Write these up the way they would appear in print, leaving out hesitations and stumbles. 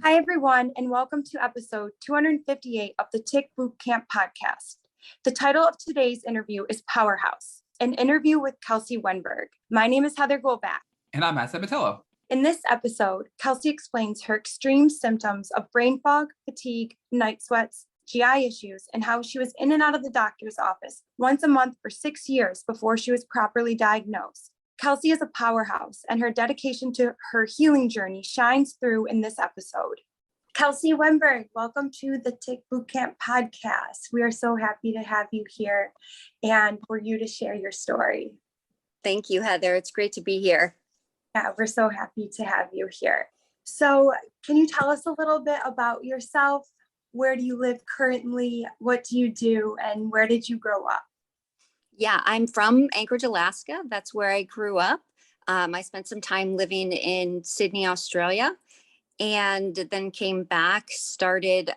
Hi, everyone, and welcome to episode 258 of the Tick Bootcamp podcast. The title of today's interview is Powerhouse, an interview with Kelsey Wenburg. My name is Heather Goldback. And I'm Matt Sabatello. In this episode, Kelsey explains her extreme symptoms of brain fog, fatigue, night sweats, GI issues, and how she was in and out of the doctor's office once a month for 6 years before she was properly diagnosed. Kelsey is a powerhouse, and her dedication to her healing journey shines through in this episode. Kelsey Wenburg, welcome to the Tick Bootcamp podcast. We are so happy to have you here and for you to share your story. Thank you, Heather. It's great to be here. Yeah, we're so happy to have you here. So can you tell us a little bit about yourself? Where do you live currently? What do you do? And where did you grow up? Yeah, I'm from Anchorage, Alaska. That's where I grew up. I spent some time living in Sydney, Australia, and then came back, started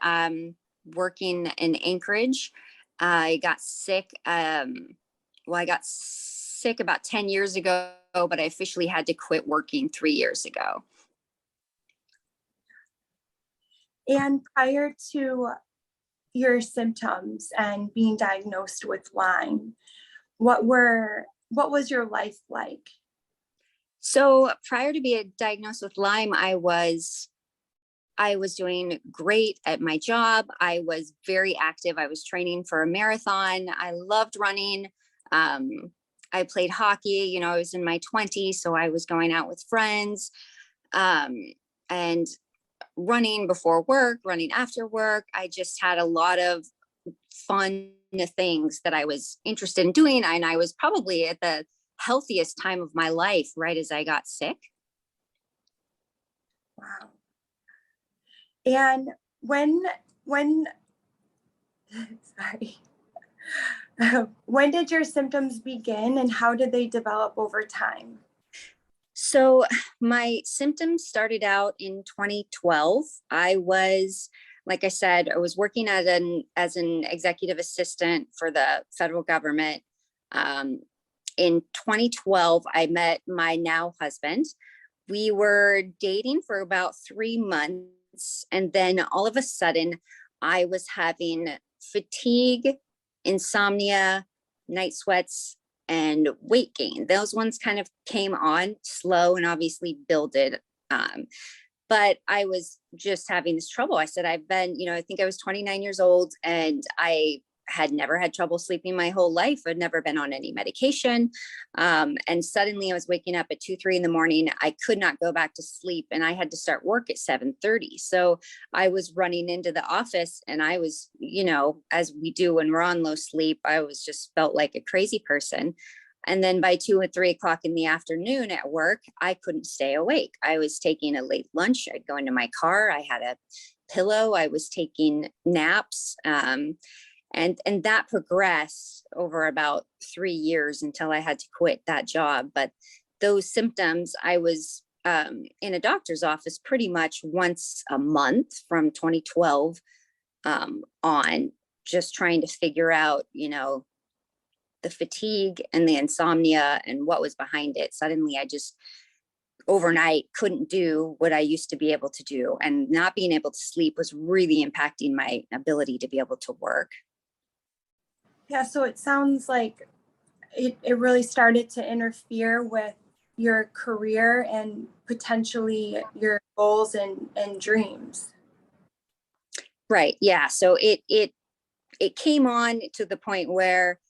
working in Anchorage. I got sick. I got sick about 10 years ago, but I officially had to quit working 3 years ago. And prior to your symptoms and being diagnosed with Lyme, what was your life like? So prior to being diagnosed with Lyme, I was doing great at my job. I was very active. I was training for a marathon. I loved running. I played hockey. I was in my 20s, so I was going out with friends and running before work, running after work. I just had a lot of fun things that I was interested in doing. And I was probably at the healthiest time of my life, right as I got sick. Wow. And when did your symptoms begin and how did they develop over time? So my symptoms started out in 2012. Like I said, I was working as an executive assistant for the federal government. In 2012, I met my now husband. We were dating for about 3 months. And then all of a sudden, I was having fatigue, insomnia, night sweats, and weight gain. Those ones kind of came on slow and obviously builded. But I was just having this trouble. I said, I think I was 29 years old and I had never had trouble sleeping my whole life. I'd never been on any medication. And suddenly I was waking up at 2-3 in the morning. I could not go back to sleep and I had to start work at 7:30. So I was running into the office and I was, as we do when we're on low sleep, I was just felt like a crazy person. And then by 2 or 3 o'clock in the afternoon at work, I couldn't stay awake. I was taking a late lunch. I'd go into my car. I had a pillow. I was taking naps. And that progressed over about 3 years until I had to quit that job. But those symptoms, I was in a doctor's office pretty much once a month from 2012 on, just trying to figure out, the fatigue and the insomnia and what was behind it. Suddenly I just overnight couldn't do what I used to be able to do. And not being able to sleep was really impacting my ability to be able to work. Yeah, so it sounds like it really started to interfere with your career and potentially your goals and dreams. Right. Yeah. So it came on to the point where,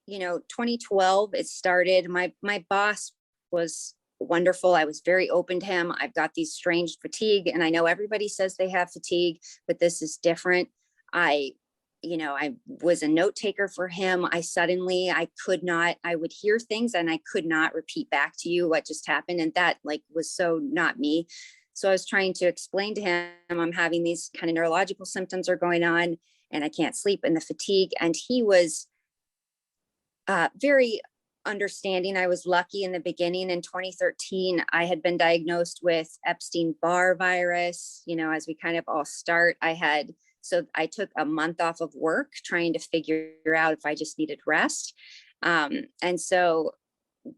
2012, it started. My boss was wonderful. I was very open to him. I've got these strange fatigue, and I know everybody says they have fatigue, but this is different. I was a note taker for him. I would hear things and I could not repeat back to you what just happened. And that was so not me. So I was trying to explain to him, I'm having these kind of neurological symptoms are going on and I can't sleep and the fatigue. And he was very understanding. I was lucky in the beginning. In 2013, I had been diagnosed with Epstein-Barr virus. As we kind of all start, so I took a month off of work trying to figure out if I just needed rest. And so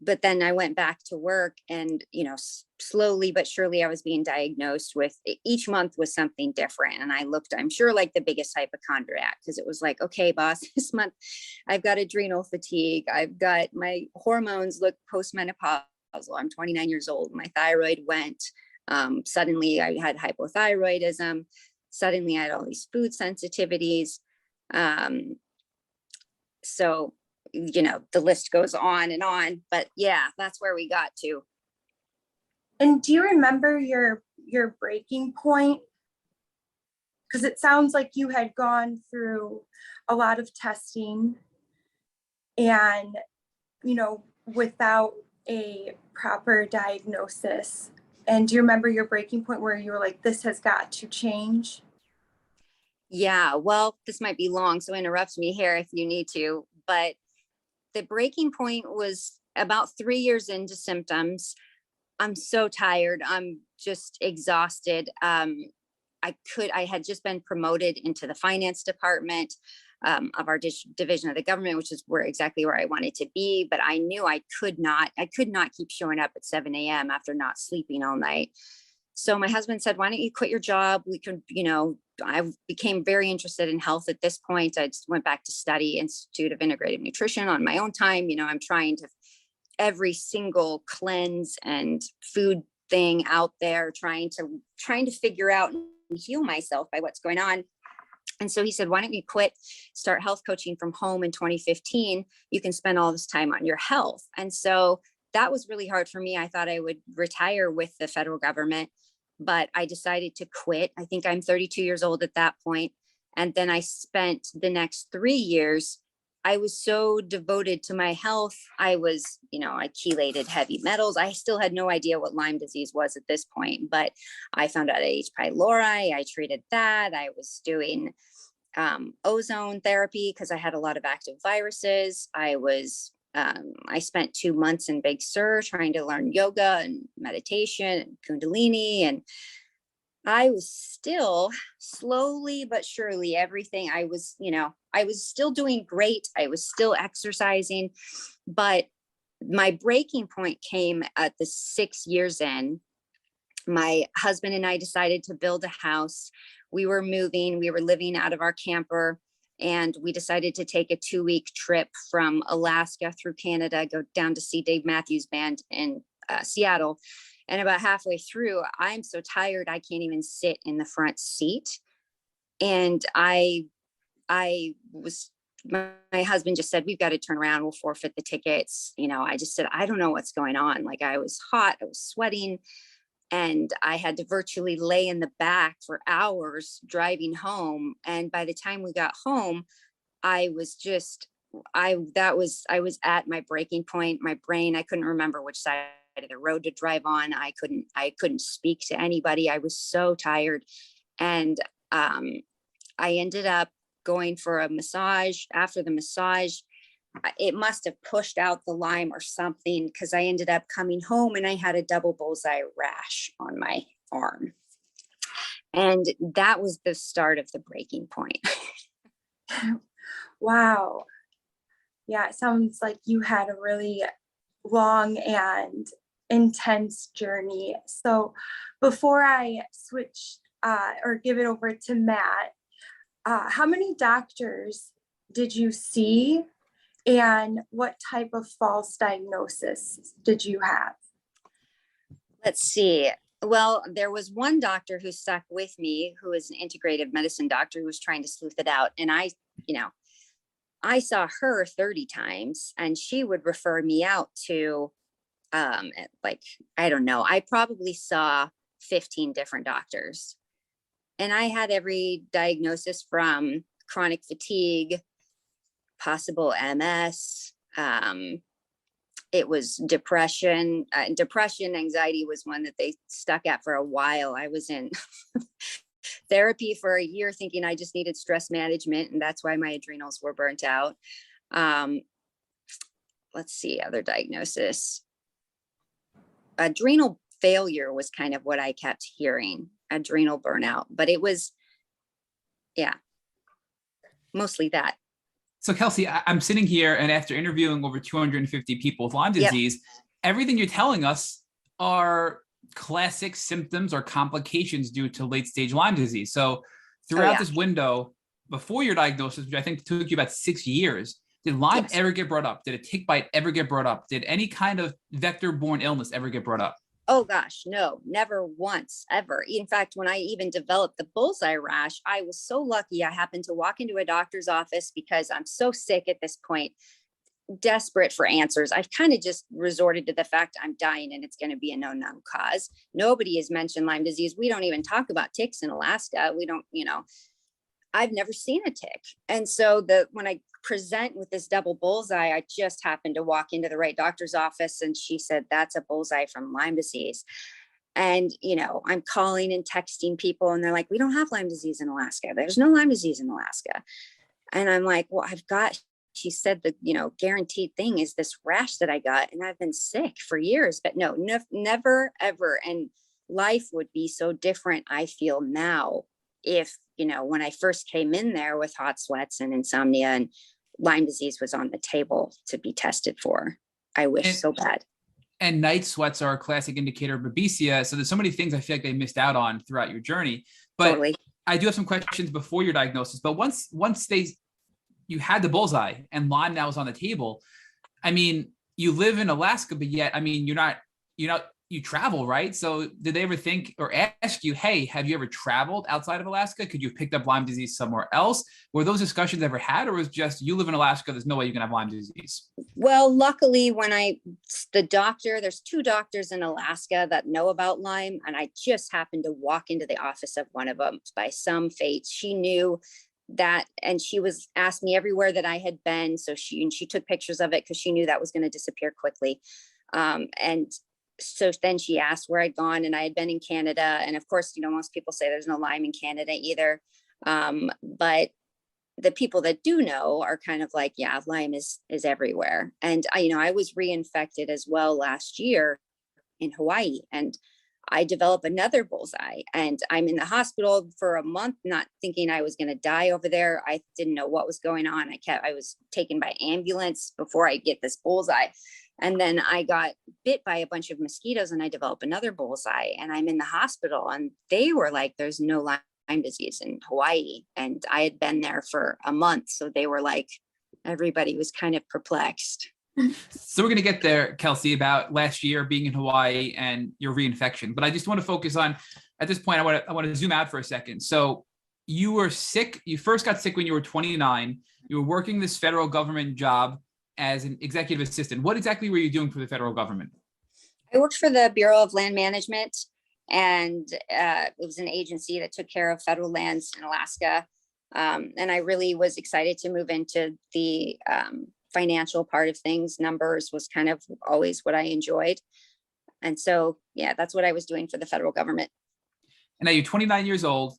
but then I went back to work, and, slowly but surely I was being diagnosed with, each month was something different. And I looked, I'm sure, like the biggest hypochondriac, because it was like, okay, boss, this month I've got adrenal fatigue. I've got my hormones look postmenopausal. I'm 29 years old. My thyroid went. Suddenly I had hypothyroidism. Suddenly I had all these food sensitivities. So, the list goes on, but yeah, that's where we got to. And do you remember your breaking point? Because it sounds like you had gone through a lot of testing and, without a proper diagnosis. And do you remember your breaking point where you were like, this has got to change? Yeah, well, this might be long, so interrupt me here if you need to, but the breaking point was about 3 years into symptoms. I'm so tired. I'm just exhausted. I had just been promoted into the finance department of our division of the government, which is exactly where I wanted to be. But I knew I could not keep showing up at 7 a.m. after not sleeping all night. So my husband said, why don't you quit your job? We could, I became very interested in health at this point. I just went back to study Institute of Integrative Nutrition on my own time. I'm trying to every single cleanse and food thing out there, trying to figure out and heal myself by what's going on. And so he said, why don't you quit, start health coaching from home in 2015? You can spend all this time on your health. And so that was really hard for me. I thought I would retire with the federal government, but I decided to quit. I think I'm 32 years old at that point. And then I spent the next 3 years, I was so devoted to my health. I was, I chelated heavy metals. I still had no idea what Lyme disease was at this point, but I found out H. pylori. I treated that. I was doing ozone therapy because I had a lot of active viruses. I spent 2 months in Big Sur trying to learn yoga and meditation and Kundalini. And I was still slowly but surely everything I was still doing great. I was still exercising, but my breaking point came at the 6 years in. My husband and I decided to build a house. We were moving, we were living out of our camper, and we decided to take a 2-week trip from Alaska through Canada, go down to see Dave Matthews Band in Seattle. And about halfway through, I'm so tired, I can't even sit in the front seat. And my husband just said, we've got to turn around, we'll forfeit the tickets. I just said, I don't know what's going on. Like, I was hot, I was sweating, and I had to virtually lay in the back for hours driving home. And by the time we got home, I was at my breaking point. My brain, I couldn't remember which side of the road to drive on. I couldn't speak to anybody. I was so tired. And I ended up going for a massage. After the massage, it must have pushed out the Lyme or something, because I ended up coming home and I had a double bullseye rash on my arm. And that was the start of the breaking point. Wow. Yeah, it sounds like you had a really long and intense journey. So before I switch or give it over to Matt, how many doctors did you see, and what type of false diagnosis did you have? Let's see. Well, there was one doctor who stuck with me, who is an integrative medicine doctor, who was trying to sleuth it out. And I saw her 30 times, and she would refer me out to, I don't know, I probably saw 15 different doctors. And I had every diagnosis from chronic fatigue, possible MS. It was depression. Anxiety was one that they stuck at for a while. I was in therapy for a year thinking I just needed stress management, and that's why my adrenals were burnt out. Let's see, other diagnosis. Adrenal failure was kind of what I kept hearing, adrenal burnout, but it was, yeah, mostly that. So Kelsey, I'm sitting here, and after interviewing over 250 people with Lyme Yep. disease, everything you're telling us are classic symptoms or complications due to late stage Lyme disease. So Oh throughout yeah. this window before your diagnosis, which I think took you about 6 years, did Lyme Yes. ever get brought up? Did a tick bite ever get brought up? Did any kind of vector-borne illness ever get brought up? Oh gosh, no, never once, ever. In fact, when I even developed the bullseye rash, I was so lucky. I happened to walk into a doctor's office because I'm so sick at this point, desperate for answers. I've kind of just resorted to the fact I'm dying and it's going to be a known cause. Nobody has mentioned Lyme disease. We don't even talk about ticks in Alaska. We don't, I've never seen a tick. And so when I present with this double bullseye, I just happened to walk into the right doctor's office and she said, that's a bullseye from Lyme disease. And, I'm calling and texting people and they're like, we don't have Lyme disease in Alaska. There's no Lyme disease in Alaska. And I'm like, well, she said the, guaranteed thing is this rash that I got, and I've been sick for years, but no, never, ever. And life would be so different, I feel now, if, when I first came in there with hot sweats and insomnia and Lyme disease was on the table to be tested for. I wish so bad. And night sweats are a classic indicator of babesia. So there's so many things I feel like they missed out on throughout your journey. But totally. I do have some questions before your diagnosis. But once you had the bullseye and Lyme now is on the table, I mean, you live in Alaska, but yet, I mean, you travel, right? So did they ever think or ask you, hey, have you ever traveled outside of Alaska? Could you have picked up Lyme disease somewhere else? Were those discussions ever had, or was just you live in Alaska, there's no way you can have Lyme disease? Well, luckily there's 2 doctors in Alaska that know about Lyme. And I just happened to walk into the office of one of them by some fate. She knew that, and she was asked me everywhere that I had been. So she took pictures of it because she knew that was going to disappear quickly. And so then she asked where I'd gone, and I had been in Canada. And of course, most people say there's no Lyme in Canada either. But the people that do know are kind of like, yeah, Lyme is everywhere. And I was reinfected as well last year in Hawaii, and I developed another bullseye, and I'm in the hospital for a month, not thinking I was going to die over there. I didn't know what was going on. I was taken by ambulance before I get this bullseye. And then I got bit by a bunch of mosquitoes and I developed another bullseye, and I'm in the hospital, and they were like, there's no Lyme disease in Hawaii. And I had been there for a month. So they were like, everybody was kind of perplexed. So we're going to get there, Kelsey, about last year being in Hawaii and your reinfection. But I just want to focus on, at this point, I want to zoom out for a second. So you were sick. You first got sick when you were 29. You were working this federal government job as an executive assistant. What exactly were you doing for the federal government? I worked for the Bureau of Land Management, and it was an agency that took care of federal lands in Alaska. And I really was excited to move into the financial part of things. Numbers was kind of always what I enjoyed. And so, yeah, that's what I was doing for the federal government. And now you're 29 years old.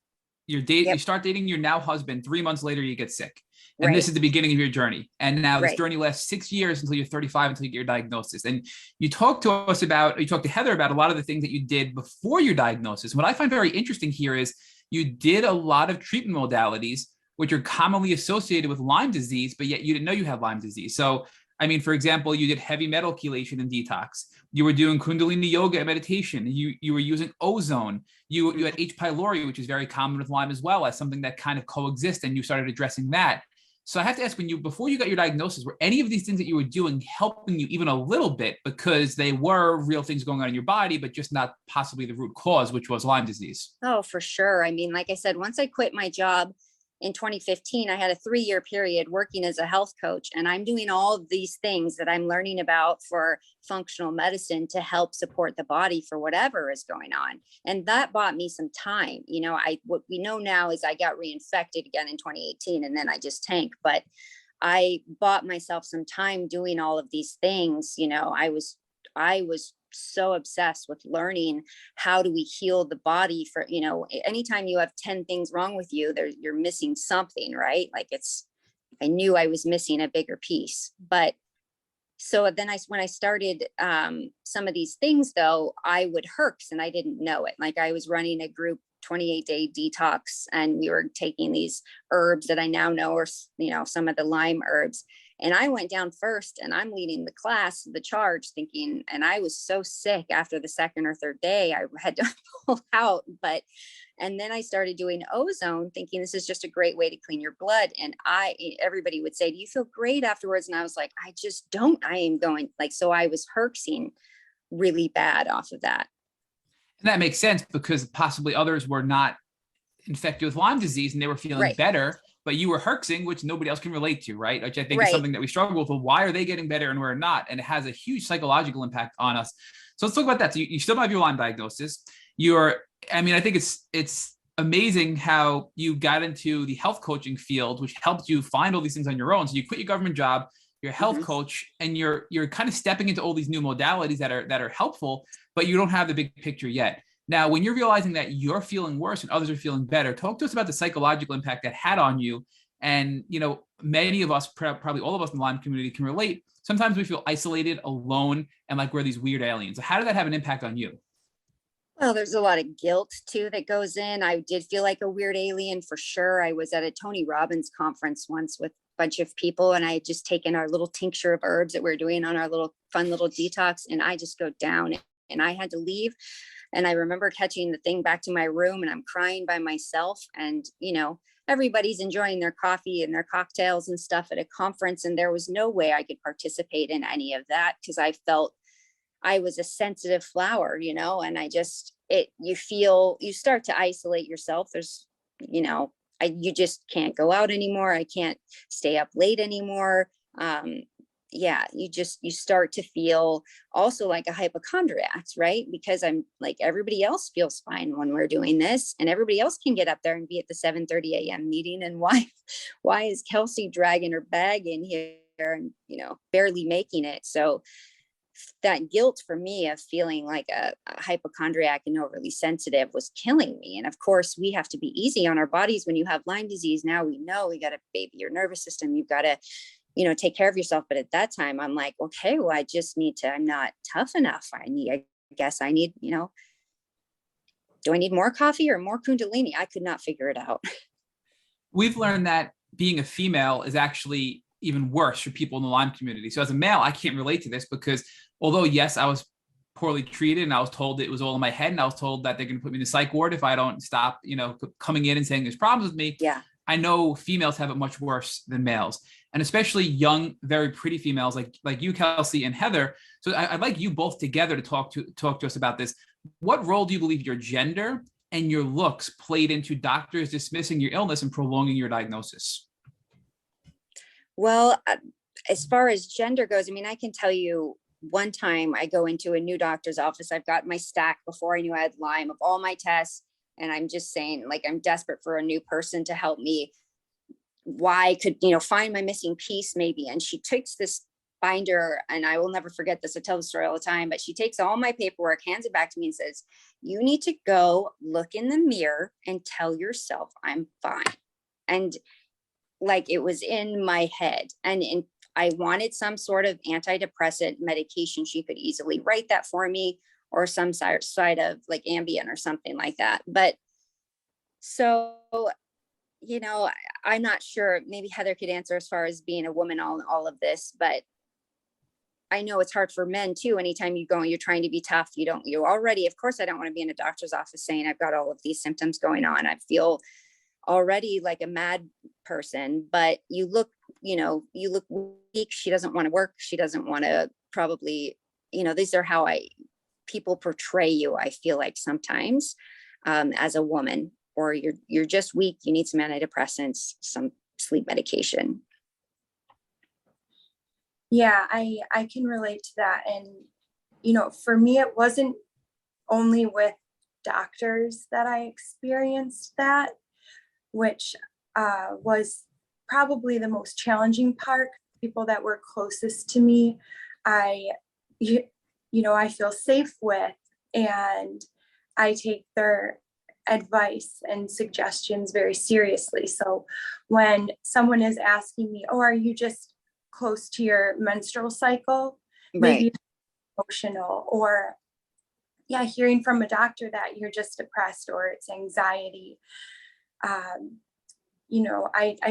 Yep. You start dating your now husband. 3 months later, you get sick. And Right. This is the beginning of your journey. And now this Right. journey lasts 6 years until you're 35, until you get your diagnosis. And you talked to Heather about a lot of the things that you did before your diagnosis. What I find very interesting here is you did a lot of treatment modalities, which are commonly associated with Lyme disease, but yet you didn't know you had Lyme disease. So, I mean, for example, you did heavy metal chelation and detox. You were doing Kundalini yoga and meditation. You were using ozone. You had H. pylori, which is very common with Lyme as well, as something that kind of coexists, and you started addressing that. So I have to ask, before you got your diagnosis, were any of these things that you were doing helping you even a little bit, because they were real things going on in your body, but just not possibly the root cause, which was Lyme disease? Oh, for sure. I mean, like I said, once I quit my job in 2015, I had a 3-year period working as a health coach, and I'm doing all of these things that I'm learning about for functional medicine to help support the body for whatever is going on. And that bought me some time. What we know now is I got reinfected again in 2018, and then I just tanked, but I bought myself some time doing all of these things. I was so obsessed with learning how do we heal the body for, anytime you have 10 things wrong with you, you're missing something, right? Like I knew I was missing a bigger piece. But so then when I started some of these things though, I would herx and I didn't know it. Like I was running a group 28-day detox, and we were taking these herbs that I now know are, some of the Lyme herbs. And I went down first, and I'm leading the class, the charge, thinking, and I was so sick after the second or third day, I had to pull out. And then I started doing ozone, thinking this is just a great way to clean your blood. And everybody would say, do you feel great afterwards? And I was like, I just don't. I am going so I was herxing really bad off of that. And that makes sense, because possibly others were not infected with Lyme disease and they were feeling better, but you were herxing, which nobody else can relate to, right? Which I think is something that we struggle with. Well, why are they getting better and we're not? And it has a huge psychological impact on us. So let's talk about that. So you still have your Lyme diagnosis. I think it's amazing how you got into the health coaching field, which helped you find all these things on your own. So you quit your government job, you're a health coach, and you're kind of stepping into all these new modalities that are helpful, but you don't have the big picture yet. Now, when you're realizing that you're feeling worse and others are feeling better, talk to us about the psychological impact that had on you. And, many of us, probably all of us in the Lyme community, can relate. Sometimes we feel isolated, alone, and like we're these weird aliens. How did that have an impact on you? Well, there's a lot of guilt too that goes in. I did feel like a weird alien for sure. I was at a Tony Robbins conference once with a bunch of people, and I had just taken our little tincture of herbs that we're doing on our fun little detox, and I just go down, and I had to leave. And I remember catching the thing back to my room, and I'm crying by myself. And, everybody's enjoying their coffee and their cocktails and stuff at a conference. And there was no way I could participate in any of that, because I felt I was a sensitive flower, and you start to isolate yourself. There's, you just can't go out anymore. I can't stay up late anymore. You start to feel also like a hypochondriac, right? Because I'm like, everybody else feels fine when we're doing this, and everybody else can get up there and be at the 7:30 a.m. meeting. And why is Kelsey dragging her bag in here and, barely making it? So that guilt for me of feeling like a hypochondriac and overly sensitive was killing me. And of course, we have to be easy on our bodies when you have Lyme disease. Now we know we got to baby your nervous system. You've got to, take care of yourself. But at that time, I'm like, okay, well, I'm not tough enough. I guess I need, do I need more coffee or more Kundalini? I could not figure it out. We've learned that being a female is actually even worse for people in the Lyme community. So as a male, I can't relate to this, because although, yes, I was poorly treated and I was told it was all in my head, and I was told that they're going to put me in the psych ward if I don't stop, coming in and saying there's problems with me. Yeah. I know females have it much worse than males, and especially young, very pretty females like you, Kelsey, and Heather. So I'd like you both together to talk to us about this. What role do you believe your gender and your looks played into doctors dismissing your illness and prolonging your diagnosis? Well, as far as gender goes, I can tell you, one time I go into a new doctor's office. I've got my stack before I knew I had Lyme of all my tests. And I'm just saying, like, I'm desperate for a new person to help me. Why I could, find my missing piece maybe. And she takes this binder, and I will never forget this. I tell the story all the time, but she takes all my paperwork, hands it back to me, and says, you need to go look in the mirror and tell yourself I'm fine. And like, it was in my head, and I wanted some sort of antidepressant medication. She could easily write that for me, or some side of like Ambien or something like that. But so, I'm not sure, maybe Heather could answer as far as being a woman on all of this, but I know it's hard for men too. Anytime you go and you're trying to be tough, you already, of course, I don't want to be in a doctor's office saying I've got all of these symptoms going on. I feel already like a mad person, but you look weak. She doesn't want to work. She doesn't want to probably, these are how people portray you. I feel like sometimes as a woman, or you're just weak. You need some antidepressants, some sleep medication. Yeah, I can relate to that. And, for me, it wasn't only with doctors that I experienced that, which was probably the most challenging part. People that were closest to me, I feel safe with, and I take their advice and suggestions very seriously. So when someone is asking me, oh, are you just close to your menstrual cycle? Right. Maybe emotional, or yeah, hearing from a doctor that you're just depressed or it's anxiety, I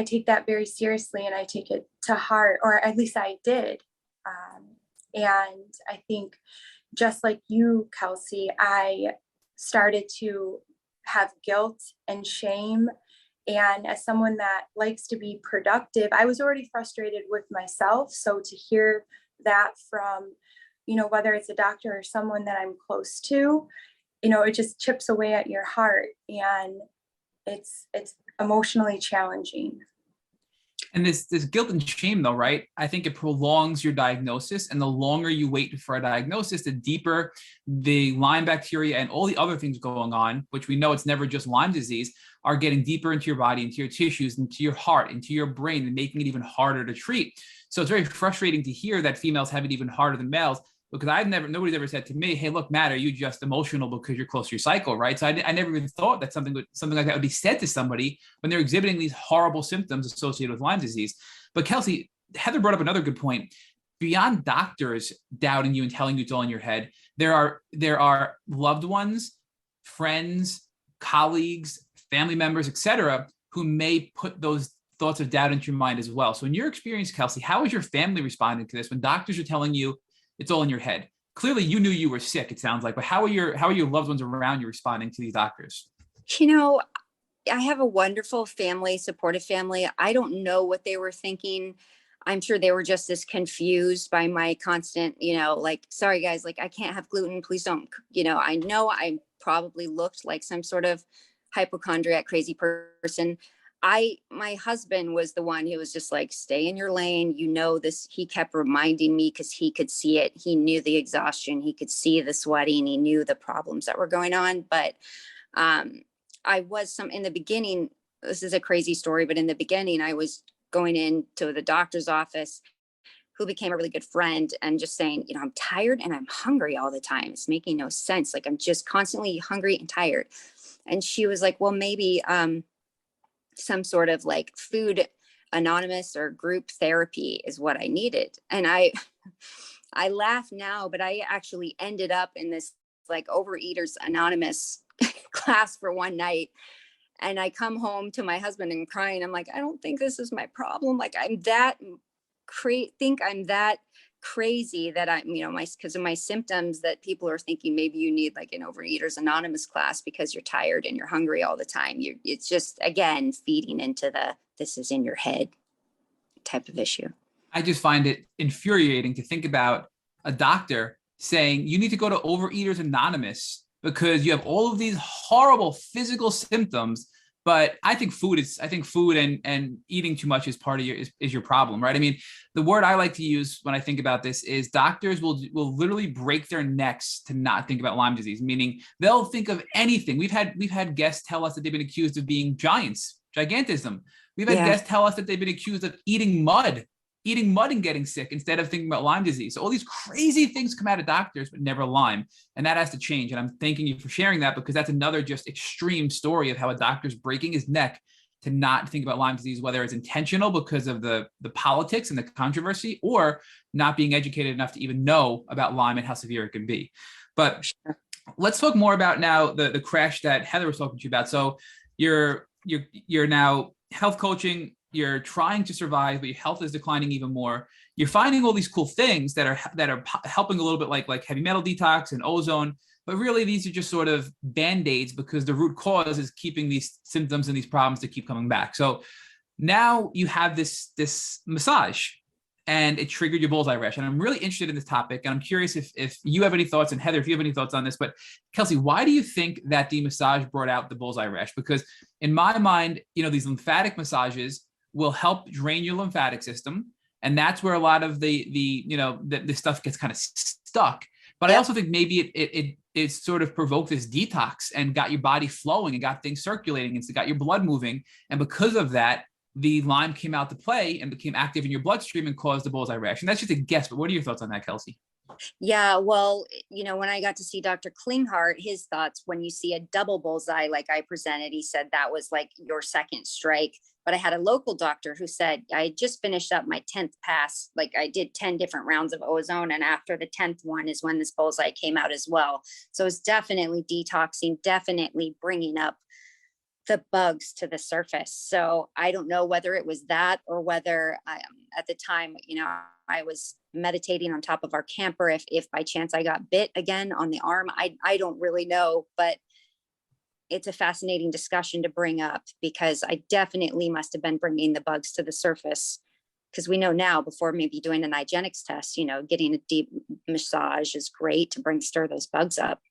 take that very seriously and I take it to heart, or at least I did. And I think just like you, Kelsey, I started to have guilt and shame. And as someone that likes to be productive, I was already frustrated with myself. So to hear that from, whether it's a doctor or someone that I'm close to, it just chips away at your heart. And it's emotionally challenging. And this guilt and shame, though, right? I think it prolongs your diagnosis, and the longer you wait for a diagnosis, the deeper the Lyme bacteria and all the other things going on, which we know it's never just Lyme disease, are getting deeper into your body, into your tissues, into your heart, into your brain, and making it even harder to treat. So it's very frustrating to hear that females have it even harder than males, because nobody's ever said to me, "Hey, look, Matt, are you just emotional because you're close to your cycle?" Right? So I never even thought that something like that would be said to somebody when they're exhibiting these horrible symptoms associated with Lyme disease. But Kelsey, Heather brought up another good point. Beyond doctors doubting you and telling you it's all in your head, there are loved ones, friends, colleagues, family members, etc., who may put those thoughts of doubt into your mind as well. So in your experience, Kelsey, how is your family responding to this when doctors are telling you it's all in your head? Clearly you knew you were sick, it sounds like, but how are your loved ones around you responding to these doctors? I have a wonderful family, supportive family. I don't know what they were thinking. I'm sure they were just as confused by my constant, like, sorry guys, like I can't have gluten, please don't, I know I probably looked like some sort of hypochondriac crazy person. My husband was the one who was just like, stay in your lane. This, he kept reminding me because he could see it. He knew the exhaustion. He could see the sweating. He knew the problems that were going on. But in the beginning, this is a crazy story, but in the beginning, I was going into the doctor's office, who became a really good friend, and just saying, I'm tired and I'm hungry all the time. It's making no sense. Like I'm just constantly hungry and tired. And she was like, well, maybe, some sort of like food anonymous or group therapy is what I needed. And I laugh now, but I actually ended up in this like Overeaters Anonymous class for one night. And I come home to my husband and crying. I'm like, I don't think this is my problem. Like I'm that crazy that I'm, because of my symptoms, that people are thinking maybe you need like an Overeaters Anonymous class because you're tired and you're hungry all the time. It's just, again, feeding into this is in your head type of issue. I just find it infuriating to think about a doctor saying you need to go to Overeaters Anonymous because you have all of these horrible physical symptoms. But I think food and eating too much is part of your problem, right? I mean, the word I like to use when I think about this is doctors will literally break their necks to not think about Lyme disease, meaning they'll think of anything. We've had guests tell us that they've been accused of being gigantism. We've had guests tell us that they've been accused of eating mud and getting sick instead of thinking about Lyme disease. So all these crazy things come out of doctors, but never Lyme. And that has to change. And I'm thanking you for sharing that, because that's another just extreme story of how a doctor's breaking his neck to not think about Lyme disease, whether it's intentional because of the politics and the controversy, or not being educated enough to even know about Lyme and how severe it can be. But let's talk more about now the crash that Heather was talking to you about. So you're now health coaching. You're trying to survive, but your health is declining even more. You're finding all these cool things that are helping a little bit, like heavy metal detox and ozone, but really these are just sort of band-aids, because the root cause is keeping these symptoms and these problems to keep coming back. So now you have this massage, and it triggered your bullseye rash. And I'm really interested in this topic, and I'm curious if you have any thoughts, and Heather, if you have any thoughts on this. But Kelsey, why do you think that the massage brought out the bullseye rash? Because in my mind, these lymphatic massages will help drain your lymphatic system. And that's where a lot of the stuff gets kind of stuck. But I also think maybe it sort of provoked this detox and got your body flowing and got things circulating and got your blood moving. And because of that, the Lyme came out to play and became active in your bloodstream and caused the bullseye rash. And that's just a guess, but what are your thoughts on that, Kelsey? Yeah, well, when I got to see Dr. Klinghardt, his thoughts, when you see a double bullseye, like I presented, he said that was like your second strike. But I had a local doctor who said, I just finished up my 10th pass. Like I did 10 different rounds of ozone. And after the 10th one is when this bullseye came out as well. So it's definitely detoxing, definitely bringing up the bugs to the surface. So I don't know whether it was that or whether at the time, I was meditating on top of our camper. If by chance I got bit again on the arm, I don't really know, but it's a fascinating discussion to bring up because I definitely must have been bringing the bugs to the surface, because we know now before maybe doing an hygienics test, getting a deep massage is great to stir those bugs up.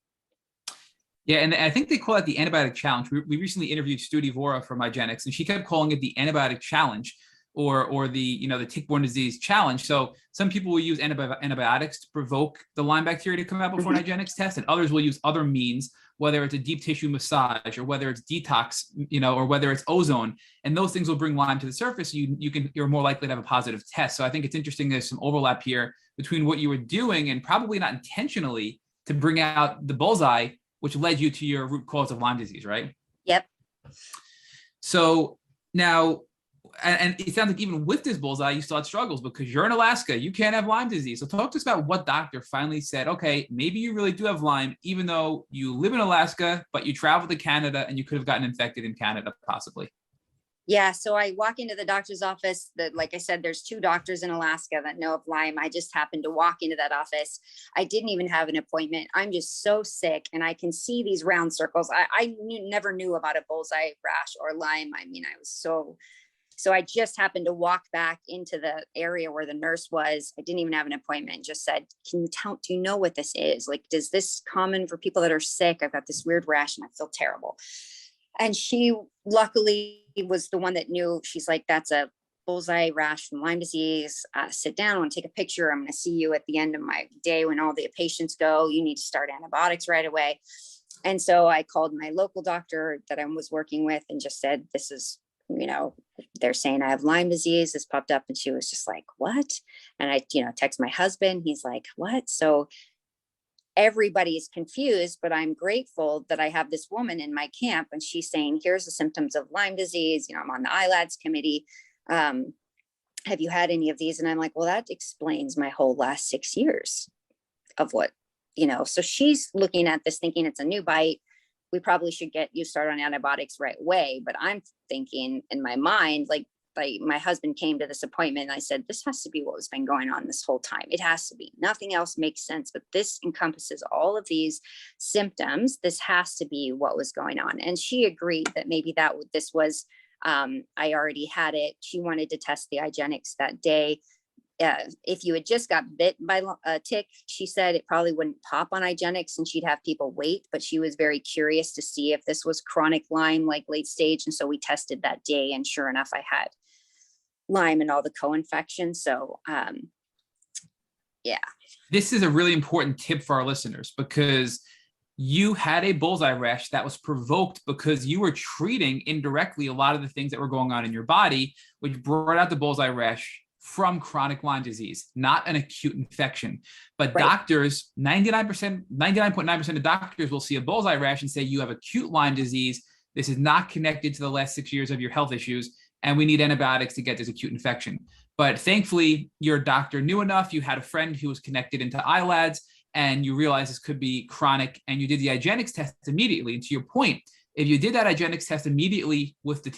Yeah, and I think they call it the antibiotic challenge. We recently interviewed Studi Vora from hygienics, and she kept calling it the antibiotic challenge, or the the tick-borne disease challenge. So some people will use antibiotics to provoke the Lyme bacteria to come out before an hygienics test, and others will use other means, whether it's a deep tissue massage or whether it's detox, or whether it's ozone, and those things will bring Lyme to the surface. You're more likely to have a positive test. So I think it's interesting. There's some overlap here between what you were doing and probably not intentionally to bring out the bullseye, which led you to your root cause of Lyme disease, right? Yep. So now, and it sounds like even with this bullseye, you still had struggles because you're in Alaska, you can't have Lyme disease. So talk to us about what doctor finally said, okay, maybe you really do have Lyme, even though you live in Alaska, but you travel to Canada and you could have gotten infected in Canada, possibly. Yeah. So I walk into the doctor's office that, like I said, there's 2 doctors in Alaska that know of Lyme. I just happened to walk into that office. I didn't even have an appointment. I'm just so sick. And I can see these round circles. I never knew about a bullseye rash or Lyme. I mean, I was so I just happened to walk back into the area where the nurse was. I didn't even have an appointment, just said, do you know what this is? Like, is this common for people that are sick? I've got this weird rash and I feel terrible. And she luckily was the one that knew. She's like, that's a bullseye rash from Lyme disease. Sit down, I want to take a picture. I'm going to see you at the end of my day when all the patients go. You need to start antibiotics right away. And so I called my local doctor that I was working with and just said, this is, they're saying I have Lyme disease. This popped up. And she was just like, what? And I, text my husband. He's like, what? So everybody is confused, but I'm grateful that I have this woman in my camp and she's saying, here's the symptoms of Lyme disease. I'm on the ILADS committee. Have you had any of these? And I'm like, well, that explains my whole last 6 years of what, so she's looking at this thinking it's a new bite. We probably should get you started on antibiotics right away. But I'm thinking in my mind, like my husband came to this appointment and I said, this has to be what has been going on this whole time. It has to be. Nothing else makes sense, but this encompasses all of these symptoms. This has to be what was going on. And she agreed that maybe this was, I already had it. She wanted to test the hygienics that day. If you had just got bit by a tick, she said it probably wouldn't pop on hygienics and she'd have people wait, but she was very curious to see if this was chronic Lyme, like late stage. And so we tested that day and sure enough, I had Lyme and all the co-infections. So, yeah. This is a really important tip for our listeners because you had a bullseye rash that was provoked because you were treating indirectly a lot of the things that were going on in your body, which brought out the bullseye rash from chronic Lyme disease, not an acute infection. But right. Doctors, 99.9% of doctors will see a bullseye rash and say, you have acute Lyme disease. This is not connected to the last 6 years of your health issues, and we need antibiotics to get this acute infection. But thankfully, your doctor knew enough. You had a friend who was connected into ILADS, and you realized this could be chronic, and you did the hygienics test immediately. And to your point, if you did that hygienics test immediately with the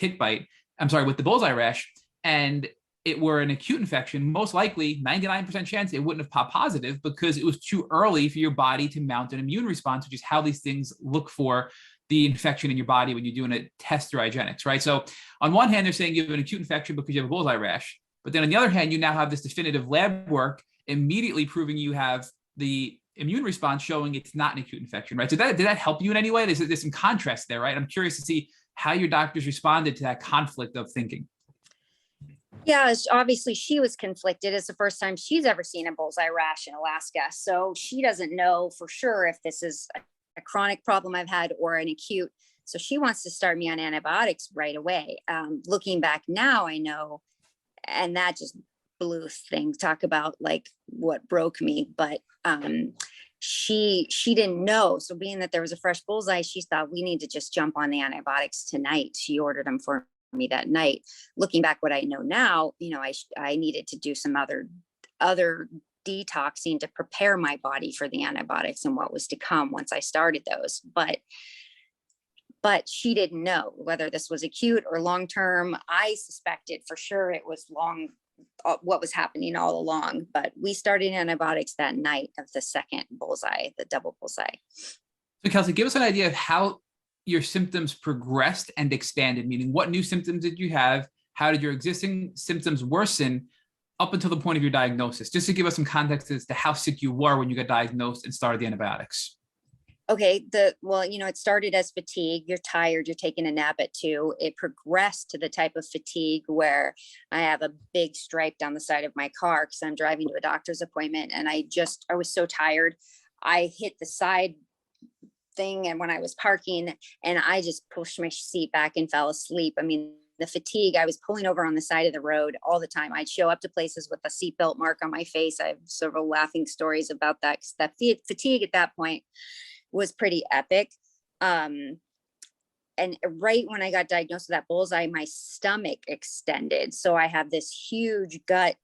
with the bullseye rash, and it were an acute infection, most likely 99% chance it wouldn't have popped positive because it was too early for your body to mount an immune response, which is how these things look for the infection in your body when you're doing a test through hygienics, right? So on one hand, they're saying you have an acute infection because you have a bullseye rash, but then on the other hand, you now have this definitive lab work immediately proving you have the immune response showing it's not an acute infection, right? So did that help you in any way? There's some contrast there, right? I'm curious to see how your doctors responded to that conflict of thinking. Yeah, obviously she was conflicted. It's the first time she's ever seen a bullseye rash in Alaska. So she doesn't know for sure if this is a chronic problem I've had or an acute. So she wants to start me on antibiotics right away. Looking back now, I know, and that just blew things. Talk about like what broke me. But she didn't know. So being that there was a fresh bullseye, she thought we need to just jump on the antibiotics tonight. She ordered them for me that night. Looking back, what I know now, I needed to do some other detoxing to prepare my body for the antibiotics and what was to come once I started those. But she didn't know whether this was acute or long term. I suspected for sure it was what was happening all along. But we started antibiotics that night of the second bullseye, the double bullseye. So Kelsey, give us an idea of how your symptoms progressed and expanded, meaning what new symptoms did you have? How did your existing symptoms worsen up until the point of your diagnosis? Just to give us some context as to how sick you were when you got diagnosed and started the antibiotics. Okay. It started as fatigue. You're tired. You're taking a nap at 2. It progressed to the type of fatigue where I have a big stripe down the side of my car because I'm driving to a doctor's appointment. And I was so tired. I hit the side thing. And when I was parking, and I just pushed my seat back and fell asleep. I mean, the fatigue, I was pulling over on the side of the road all the time. I'd show up to places with a seatbelt mark on my face. I have several laughing stories about that, because that fatigue at that point was pretty epic. And right when I got diagnosed with that bullseye, my stomach extended. So I have this huge gut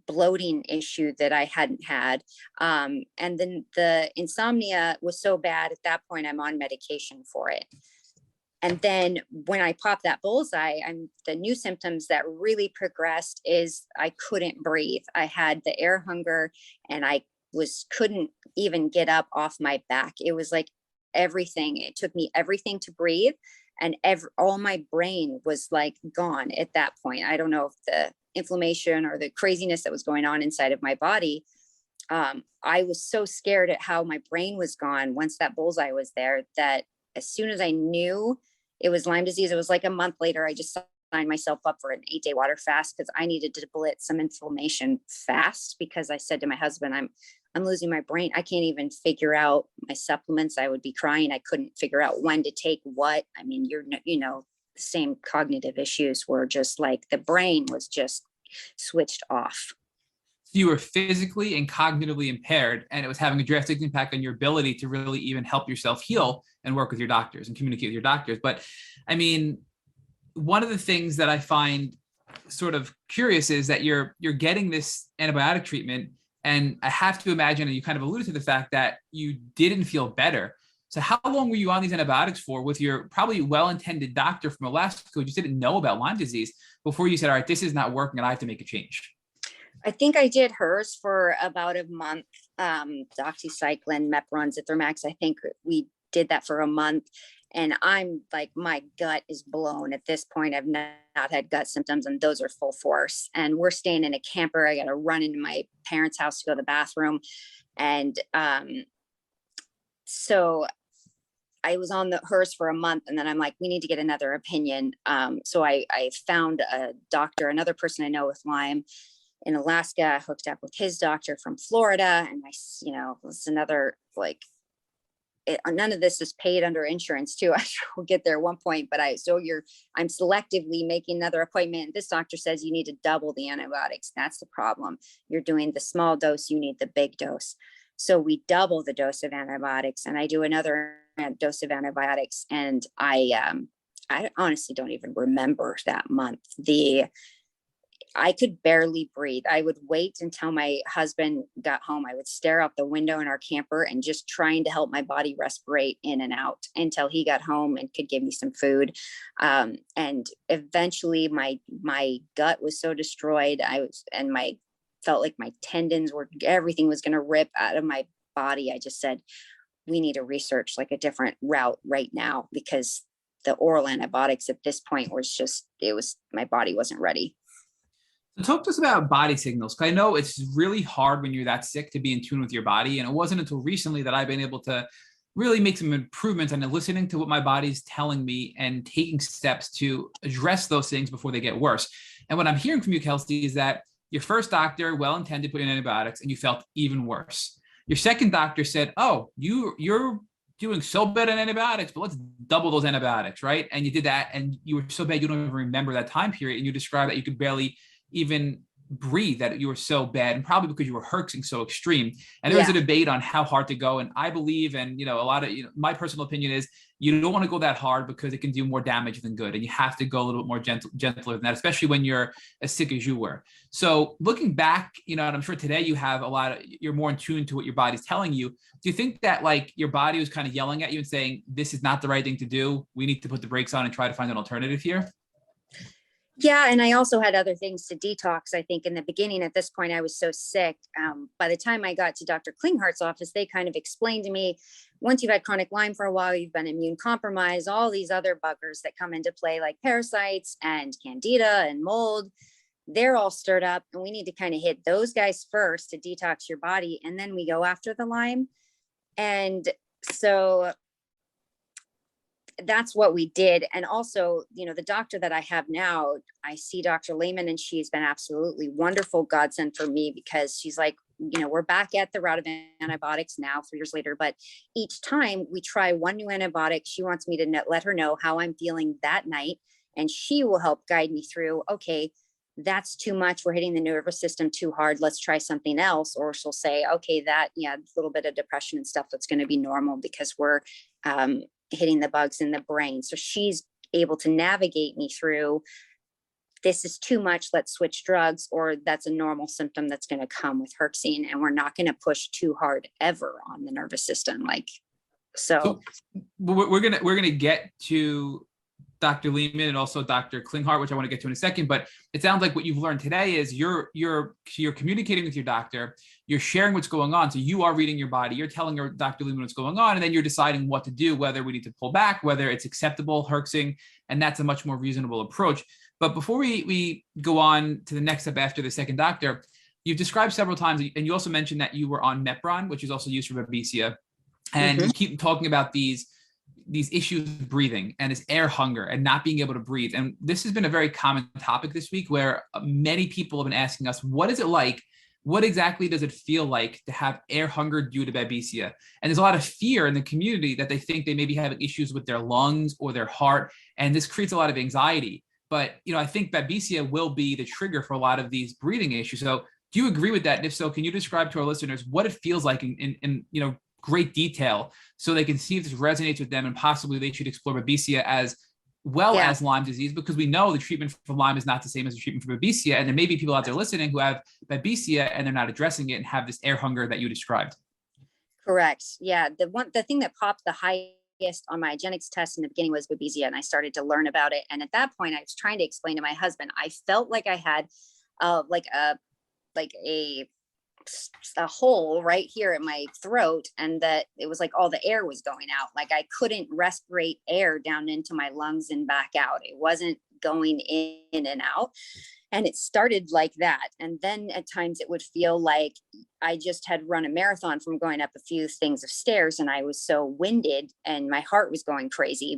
bloating issue that I hadn't had. And then the insomnia was so bad at that point, I'm on medication for it. And then when I popped that bullseye, the new symptoms that really progressed is I couldn't breathe. I had the air hunger, and I couldn't even get up off my back. It was like everything. It took me everything to breathe, and all my brain was like gone at that point. I don't know if the inflammation or the craziness that was going on inside of my body. I was so scared at how my brain was gone once that bullseye was there, that as soon as I knew it was Lyme disease, it was like a month later, I just signed myself up for an 8-day water fast because I needed to blitz some inflammation fast, because I said to my husband, I'm losing my brain. I can't even figure out my supplements. I would be crying. I couldn't figure out when to take what. I mean, the same cognitive issues were just like the brain was just switched off. You were physically and cognitively impaired, and it was having a drastic impact on your ability to really even help yourself heal and work with your doctors and communicate with your doctors. But I mean, one of the things that I find sort of curious is that you're getting this antibiotic treatment, and I have to imagine, and you kind of alluded to the fact that you didn't feel better. So how long were you on these antibiotics for with your probably well-intended doctor from Alaska who just didn't know about Lyme disease before you said, all right, this is not working and I have to make a change? I think I did hers for about a month. Doxycycline, Mepron, Zithromax. I think we did that for a month. And I'm like, my gut is blown at this point. I've not had gut symptoms, and those are full force. And we're staying in a camper. I got to run into my parents' house to go to the bathroom. And so I was on hers for a month, and then I'm like, we need to get another opinion. So I found a doctor, another person I know with Lyme in Alaska, hooked up with his doctor from Florida. And it's another, none of this is paid under insurance too. I'm sure we'll get there at one point, but I'm selectively making another appointment. This doctor says you need to double the antibiotics. That's the problem. You're doing the small dose, you need the big dose. So we double the dose of antibiotics, and I do another dose of antibiotics. And I honestly don't even remember that month. I could barely breathe. I would wait until my husband got home. I would stare out the window in our camper and just trying to help my body respirate in and out until he got home and could give me some food. And eventually my gut was so destroyed. Felt like my tendons everything was going to rip out of my body. I just said, we need to research like a different route right now, because the oral antibiotics at this point my body wasn't ready. So talk to us about body signals, because I know it's really hard when you're that sick to be in tune with your body. And it wasn't until recently that I've been able to really make some improvements and listening to what my body's telling me and taking steps to address those things before they get worse. And what I'm hearing from you, Kelsey, is that your first doctor, well-intended, put in antibiotics and you felt even worse. Your second doctor said, oh, you're doing so bad on antibiotics, but let's double those antibiotics, right? And you did that, and you were so bad you don't even remember that time period. And you described that you could barely even breathe, that you were so bad, and probably because you were herxing so extreme. And there was a debate on how hard to go. And I believe, and a lot of, my personal opinion is you don't want to go that hard because it can do more damage than good. And you have to go a little bit more gentler than that, especially when you're as sick as you were. So looking back, and I'm sure today you have you're more in tune to what your body's telling you. Do you think that like your body was kind of yelling at you and saying, this is not the right thing to do? We need to put the brakes on and try to find an alternative here? Yeah. And I also had other things to detox. I think in the beginning, at this point, I was so sick. By the time I got to Dr. Klinghart's office, they kind of explained to me, once you've had chronic Lyme for a while, you've been immune compromised, all these other buggers that come into play, like parasites and candida and mold, they're all stirred up. And we need to kind of hit those guys first to detox your body. And then we go after the Lyme. And so that's what we did. And also, the doctor that I have now, I see Dr. Lehman, and she's been absolutely wonderful godsend for me, because she's like, we're back at the route of antibiotics now 3 years later, but each time we try one new antibiotic, she wants me to let her know how I'm feeling that night. And she will help guide me through, okay, that's too much. We're hitting the nervous system too hard. Let's try something else. Or she'll say, okay, a little bit of depression and stuff, that's going to be normal because we're, hitting the bugs in the brain. So she's able to navigate me through, this is too much, let's switch drugs, or that's a normal symptom that's going to come with herxing, and we're not going to push too hard ever on the nervous system. So we're gonna get to Dr. Lehman and also Dr. Klinghart, which I want to get to in a second. But it sounds like what you've learned today is you're communicating with your doctor, you're sharing what's going on. So you are reading your body, you're telling your Dr. Lehman what's going on, and then you're deciding what to do, whether we need to pull back, whether it's acceptable herxing, and that's a much more reasonable approach. But before we go on to the next step after the second doctor, you've described several times, and you also mentioned that you were on Mepron, which is also used for babesia, and you keep talking about these issues with breathing and this air hunger and not being able to breathe. And this has been a very common topic this week, where many people have been asking us, what is it like? What exactly does it feel like to have air hunger due to babesia? And there's a lot of fear in the community that they think they may be having issues with their lungs or their heart. And this creates a lot of anxiety. But, I think babesia will be the trigger for a lot of these breathing issues. So do you agree with that? And if so, can you describe to our listeners what it feels like in great detail, so they can see if this resonates with them, and possibly they should explore babesia as well as Lyme disease, because we know the treatment for Lyme is not the same as the treatment for babesia. And there may be people out there listening who have babesia and they're not addressing it and have this air hunger that you described. Correct. Yeah. The thing that popped the highest on my genetics test in the beginning was babesia, and I started to learn about it. And at that point, I was trying to explain to my husband, I felt like I had a hole right here in my throat, and that it was like all the air was going out. Like I couldn't respirate air down into my lungs and back out. It wasn't going in and out. And it started like that. And then at times it would feel like I just had run a marathon from going up a few things of stairs, and I was so winded and my heart was going crazy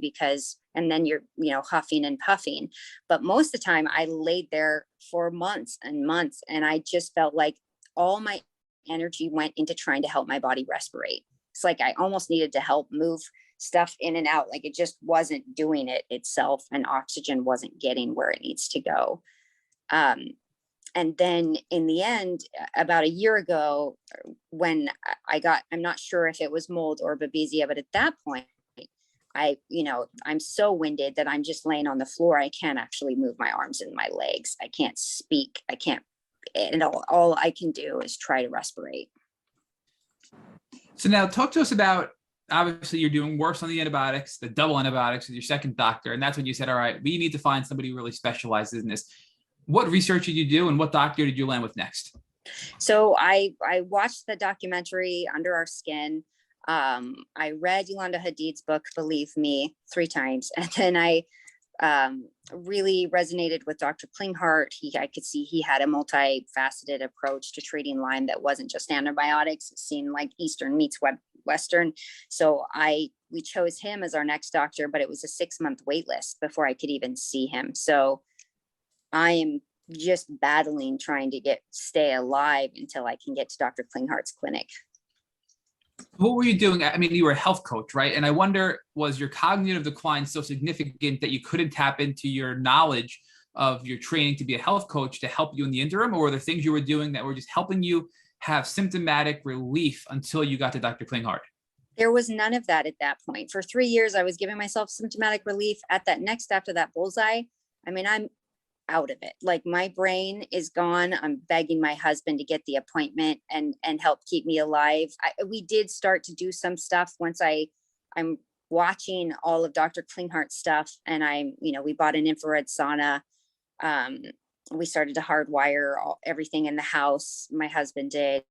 and then you're, huffing and puffing. But most of the time I laid there for months and months, and I just felt like all my energy went into trying to help my body respirate. It's like I almost needed to help move stuff in and out. Like it just wasn't doing it itself, and oxygen wasn't getting where it needs to go. And then in the end, about a year ago, when I'm not sure if it was mold or babesia, but at that point, I'm so winded that I'm just laying on the floor. I can't actually move my arms and my legs. I can't speak. And all I can do is try to respirate. So now talk to us about, obviously you're doing worse on the antibiotics, the double antibiotics with your second doctor. And that's when you said, all right, we need to find somebody who really specializes in this. What research did you do, and what doctor did you land with next? So I watched the documentary Under Our Skin. I read Yolanda Hadid's book, Believe Me, 3 times. And then I really resonated with Dr. Klinghart. I could see he had a multifaceted approach to treating Lyme that wasn't just antibiotics. It seemed like Eastern meets Western. So we chose him as our next doctor, but it was a 6-month wait list before I could even see him. So I am just battling, trying to stay alive until I can get to Dr. Klinghart's clinic. What were you doing? I mean, you were a health coach, right? And I wonder, was your cognitive decline so significant that you couldn't tap into your knowledge of your training to be a health coach to help you in the interim, or were there things you were doing that were just helping you have symptomatic relief until you got to Dr. Klinghardt? There was none of that at that point. For 3 years, I was giving myself symptomatic relief. After that bullseye, I mean, I'm out of it. Like, my brain is gone. I'm begging my husband to get the appointment and help keep me alive. We did start to do some stuff once I'm watching all of Dr. Klinghardt stuff, and we bought an infrared sauna. We started to hardwire everything in the house. My husband did.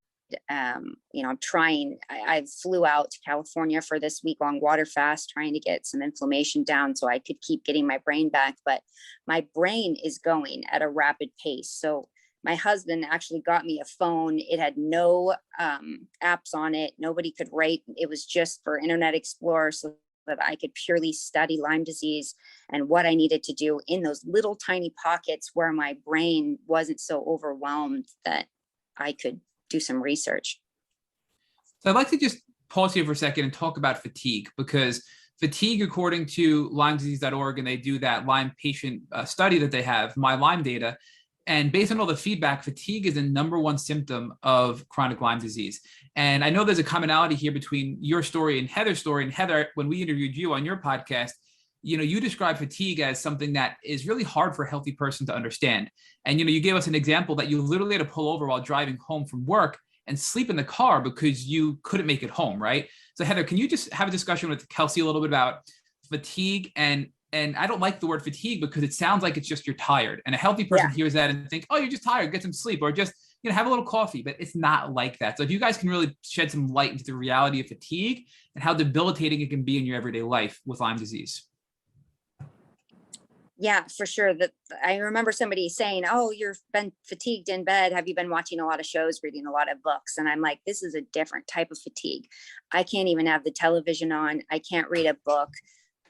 I'm trying. I flew out to California for this week-long water fast, trying to get some inflammation down so I could keep getting my brain back. But my brain is going at a rapid pace. So my husband actually got me a phone. It had no apps on it. Nobody could write. It was just for Internet Explorer, so that I could purely study Lyme disease and what I needed to do in those little tiny pockets where my brain wasn't so overwhelmed that I could do some research. So I'd like to just pause here for a second and talk about fatigue, because fatigue, according to LymeDisease.org, and they do that Lyme patient study that they have, My Lyme Data, and based on all the feedback, fatigue is the #1 symptom of chronic Lyme disease. And I know there's a commonality here between your story and Heather's story. And Heather, when we interviewed you on your podcast, you describe fatigue as something that is really hard for a healthy person to understand. And, you gave us an example that you literally had to pull over while driving home from work and sleep in the car because you couldn't make it home, right? So Heather, can you just have a discussion with Kelsey a little bit about fatigue? And I don't like the word fatigue because it sounds like it's just you're tired. And a healthy person hears that and think, oh, you're just tired, get some sleep, or just, have a little coffee, but it's not like that. So if you guys can really shed some light into the reality of fatigue and how debilitating it can be in your everyday life with Lyme disease. Yeah, for sure. I remember somebody saying, oh, you've been fatigued in bed. Have you been watching a lot of shows, reading a lot of books? And I'm like, this is a different type of fatigue. I can't even have the television on. I can't read a book.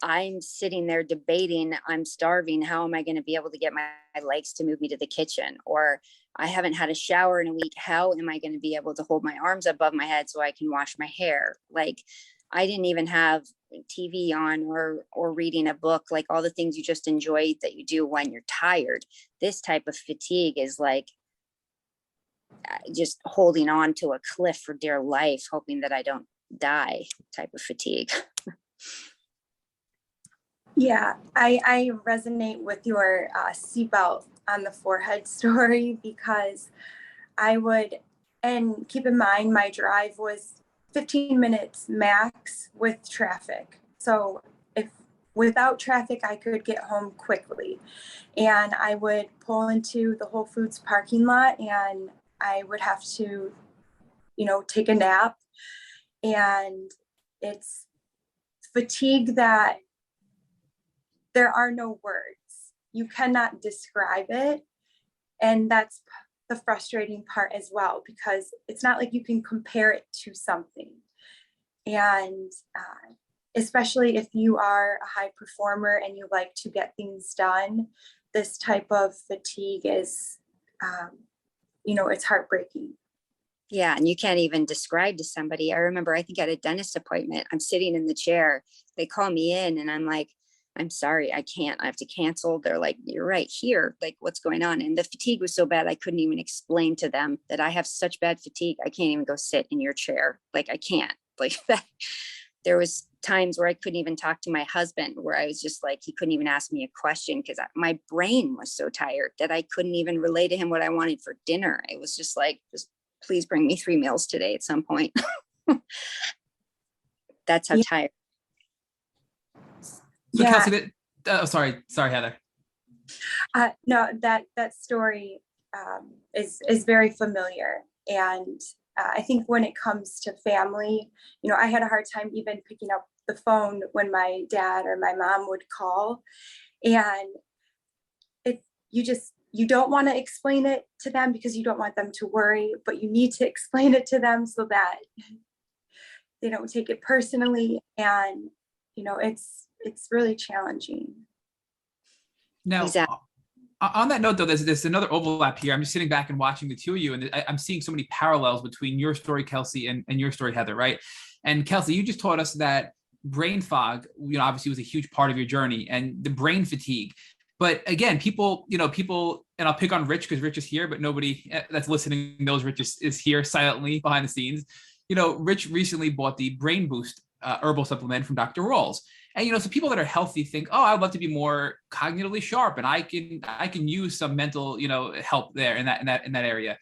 I'm sitting there debating, I'm starving. How am I going to be able to get my legs to move me to the kitchen? Or I haven't had a shower in a week. How am I going to be able to hold my arms above my head so I can wash my hair? Like, I didn't even have TV on or reading a book, like all the things you just enjoy that you do when you're tired. This type of fatigue is like just holding on to a cliff for dear life, hoping that I don't die type of fatigue. Yeah, I resonate with your seatbelt on the forehead story, because I would, and keep in mind, my drive was 15 minutes max with traffic. So if without traffic, I could get home quickly. And I would pull into the Whole Foods parking lot and I would have to, take a nap. And it's fatigue that there are no words. You cannot describe it. And that's the frustrating part as well, because it's not like you can compare it to something. And especially if you are a high performer and you like to get things done, this type of fatigue is, it's heartbreaking. Yeah. And you can't even describe to somebody. I remember, I think at a dentist appointment, I'm sitting in the chair, they call me in and I'm like, I'm sorry, I can't, I have to cancel. They're like, you're right here. Like, what's going on? And the fatigue was so bad, I couldn't even explain to them that I have such bad fatigue. I can't even go sit in your chair. Like, I can't, like that. There was times where I couldn't even talk to my husband, where I was just like, he couldn't even ask me a question because my brain was so tired that I couldn't even relay to him what I wanted for dinner. It was just like, just please bring me 3 meals today at some point. That's how tired. So Kelsey, sorry, Heather. No, that story is very familiar. And I think when it comes to family, I had a hard time even picking up the phone when my dad or my mom would call. And you don't want to explain it to them because you don't want them to worry, but you need to explain it to them so that they don't take it personally. And, it's really challenging. Now, Exactly. On that note, though, there's another overlap here. I'm just sitting back and watching the two of you, and I'm seeing so many parallels between your story, Kelsey, and your story, Heather, right? And Kelsey, you just taught us that brain fog, obviously was a huge part of your journey, and the brain fatigue. But again, people, and I'll pick on Rich because Rich is here, but nobody that's listening knows Rich is here silently behind the scenes. Rich recently bought the Brain Boost herbal supplement from Dr. Rawls. And, so people that are healthy think, oh, I'd love to be more cognitively sharp and I can use some mental, help there in that area.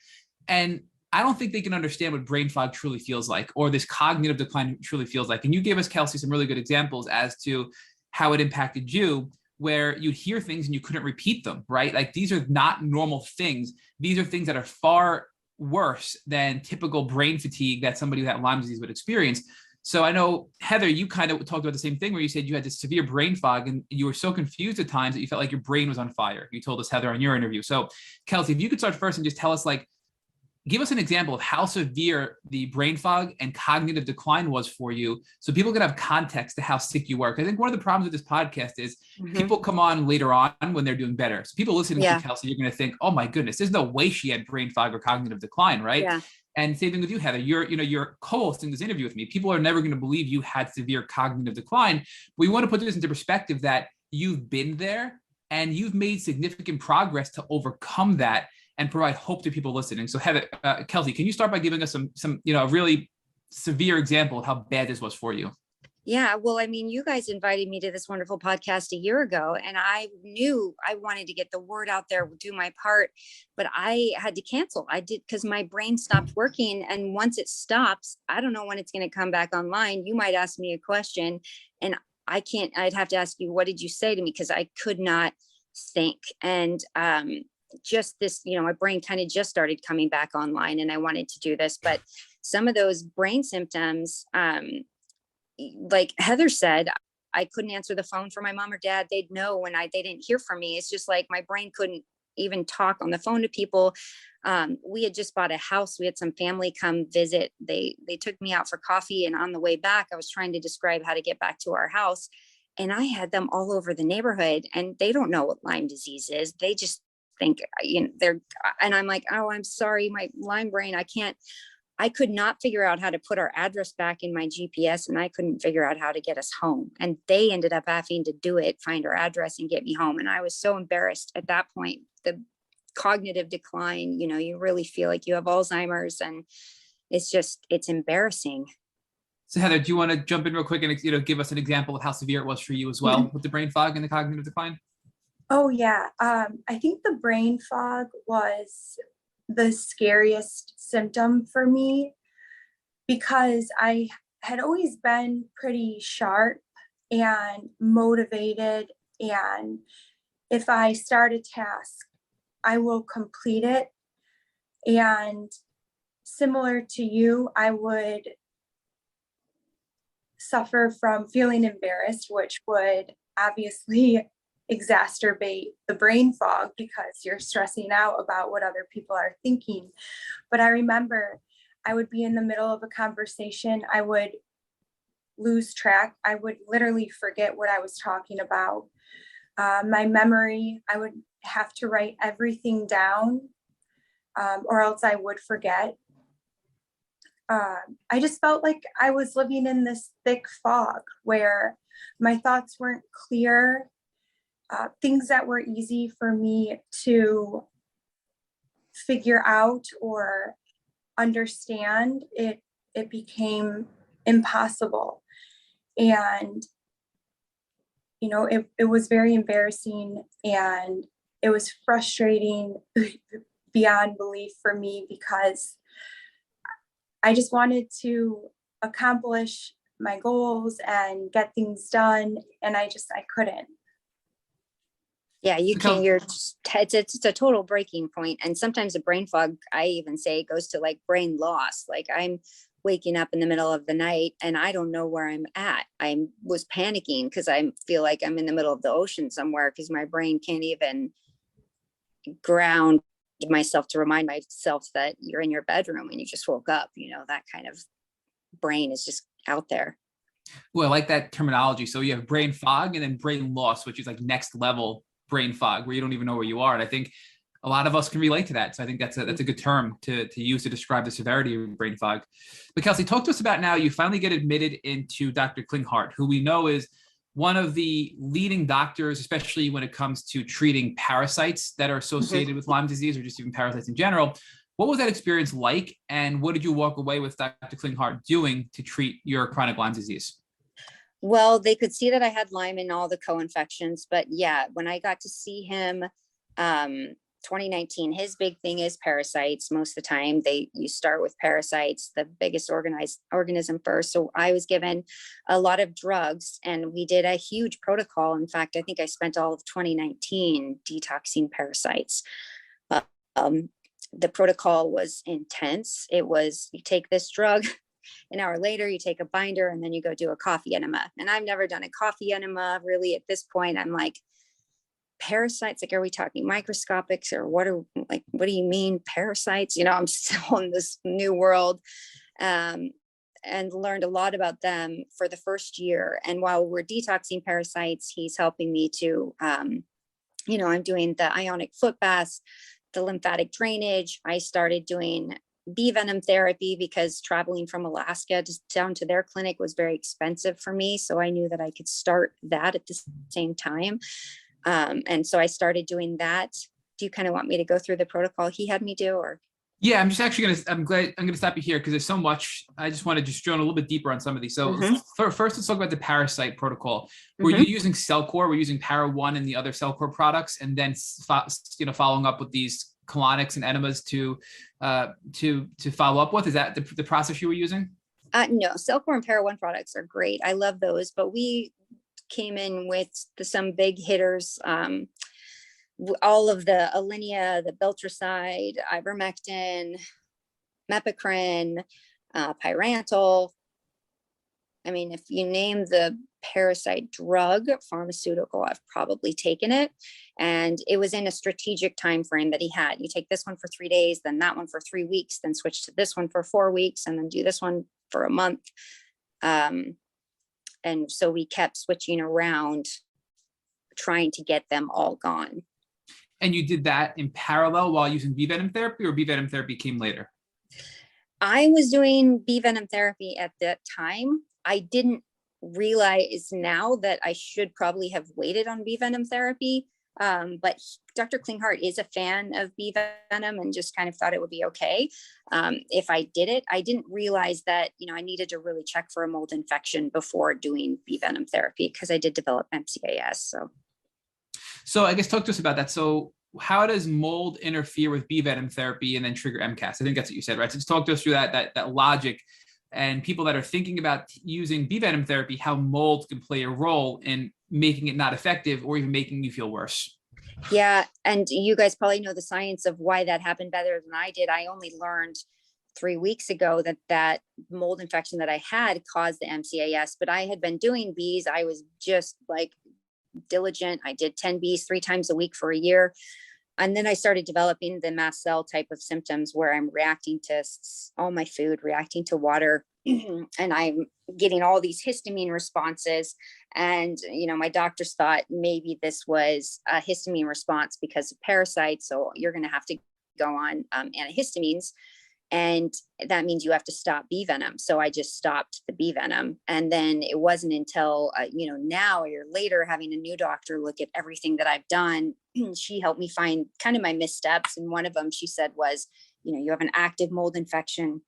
And I don't think they can understand what brain fog truly feels like, or this cognitive decline truly feels like. And you gave us, Kelsey, some really good examples as to how it impacted you, where you'd hear things and you couldn't repeat them, right? Like these are not normal things. These are things that are far worse than typical brain fatigue that somebody who had Lyme disease would experience. So I know, Heather, you kind of talked about the same thing where you said you had this severe brain fog and you were so confused at times that you felt like your brain was on fire. You told us, Heather, on your interview. So Kelsey, if you could start first and just tell us, give us an example of how severe the brain fog and cognitive decline was for you so people can have context to how sick you were. I think one of the problems with this podcast is people come on later on when they're doing better. So people listening to Kelsey, you're going to think, oh my goodness, there's no way she had brain fog or cognitive decline, right? Yeah. And same thing with you, Heather. You're co-hosting this interview with me. People are never going to believe you had severe cognitive decline. We want to put this into perspective that you've been there and you've made significant progress to overcome that and provide hope to people listening. So Heather, Kelsey, can you start by giving us some a really severe example of how bad this was for you? Yeah, well, I mean, you guys invited me to this wonderful podcast a year ago, and I knew I wanted to get the word out there, do my part, but I had to cancel. I did, because my brain stopped working. And once it stops, I don't know when it's going to come back online. You might ask me a question and I'd have to ask you, what did you say to me? Because I could not think. And just this, my brain kind of just started coming back online and I wanted to do this, but some of those brain symptoms, like Heather said, I couldn't answer the phone for my mom or dad. They'd know when they didn't hear from me. It's just like my brain couldn't even talk on the phone to people. We had just bought a house. We had some family come visit. They took me out for coffee, and on the way back, I was trying to describe how to get back to our house. And I had them all over the neighborhood, and they don't know what Lyme disease is. They just think, and I'm like, oh, I'm sorry, my Lyme brain, I could not figure out how to put our address back in my GPS, and I couldn't figure out how to get us home. And they ended up having to do it, find our address and get me home. And I was so embarrassed at that point. The cognitive decline, you really feel like you have Alzheimer's, and it's embarrassing. So Heather, do you want to jump in real quick and give us an example of how severe it was for you as well with the brain fog and the cognitive decline? Oh yeah. I think the brain fog was the scariest symptom for me because I had always been pretty sharp and motivated, and if I start a task, I will complete it. And similar to you, I would suffer from feeling embarrassed, which would obviously exacerbate the brain fog because you're stressing out about what other people are thinking. But I remember I would be in the middle of a conversation, I would lose track, I would literally forget what I was talking about. My memory, I would have to write everything down, or else I would forget. I just felt like I was living in this thick fog where my thoughts weren't clear. Things that were easy for me to figure out or understand, it became impossible. And, it was very embarrassing, and it was frustrating beyond belief for me because I just wanted to accomplish my goals and get things done, and I couldn't. Yeah, you can, it's a total breaking point. And sometimes the brain fog, I even say, goes to like brain loss. Like I'm waking up in the middle of the night and I don't know where I'm at. I was panicking because I feel like I'm in the middle of the ocean somewhere because my brain can't even ground myself to remind myself that you're in your bedroom and you just woke up. That kind of brain is just out there. Well, I like that terminology. So you have brain fog and then brain loss, which is like next level brain fog where you don't even know where you are. And I think a lot of us can relate to that. So I think that's a good term to use to describe the severity of brain fog. But Kelsey, talk to us about now, you finally get admitted into Dr. Klinghardt, who we know is one of the leading doctors, especially when it comes to treating parasites that are associated with Lyme disease or just even parasites in general. What was that experience like? And what did you walk away with Dr. Klinghardt doing to treat your chronic Lyme disease? Well, they could see that I had Lyme and all the co-infections, but yeah, when I got to see him, 2019, his big thing is parasites. Most of the time you start with parasites, the biggest organism first. So I was given a lot of drugs and we did a huge protocol. In fact, I think I spent all of 2019 detoxing parasites. The protocol was intense. It was, you take this drug, an hour later, you take a binder, and then you go do a coffee enema. And I've never done a coffee enema really at this point. I'm like, parasites, like, are we talking microscopics or what do you mean parasites? I'm still in this new world, and learned a lot about them for the first year. And while we're detoxing parasites, he's helping me to, I'm doing the ionic foot baths, the lymphatic drainage. I started doing bee venom therapy because traveling from Alaska down to their clinic was very expensive for me. So I knew that I could start that at the same time. And so I started doing that. Do you kind of want me to go through the protocol he had me do, or? Yeah, I'm just actually I'm going to stop you here because there's so much. I just want to just drill in a little bit deeper on some of these. So first, let's talk about the parasite protocol. Were you using Cellcore? Were you using Para One and the other Cellcore products, and then following up with these colonics and enemas to follow up with? Is that the process you were using? No, Cellcore and Para One products are great. I love those, but we came in with some big hitters. All of the Alinea, the Beltricide, ivermectin, mepicrin, pyrantel. I mean, if you name the parasite drug pharmaceutical, I've probably taken it. And it was in a strategic time frame that he had. You take this one for 3 days, then that one for 3 weeks, then switch to this one for 4 weeks, and then do this one for a month. And so we kept switching around, trying to get them all gone. And you did that in parallel while using bee venom therapy, or bee venom therapy came later? I was doing bee venom therapy at that time. I didn't realize now that I should probably have waited on bee venom therapy. But Dr. Klinghardt is a fan of bee venom and just kind of thought it would be okay if I did it. I didn't realize that, I needed to really check for a mold infection before doing bee venom therapy because I did develop MCAS. So I guess talk to us about that. So how does mold interfere with bee venom therapy and then trigger MCAS? I think that's what you said, right? So just talk to us through that logic, and people that are thinking about using bee venom therapy, how mold can play a role in making it not effective or even making you feel worse. Yeah. And you guys probably know the science of why that happened better than I did. I only learned 3 weeks ago that mold infection that I had caused the MCAS, but I had been doing bees. I was just like diligent. I did 10 bees 3 times a week for a year. And then I started developing the mast cell type of symptoms where I'm reacting to all my food, reacting to water, and I'm getting all these histamine responses. And, my doctors thought maybe this was a histamine response because of parasites. So you're going to have to go on antihistamines. And that means you have to stop bee venom. So I just stopped the bee venom. And then it wasn't until, now a year later, having a new doctor look at everything that I've done, she helped me find kind of my missteps. And one of them, she said, was, you have an active mold infection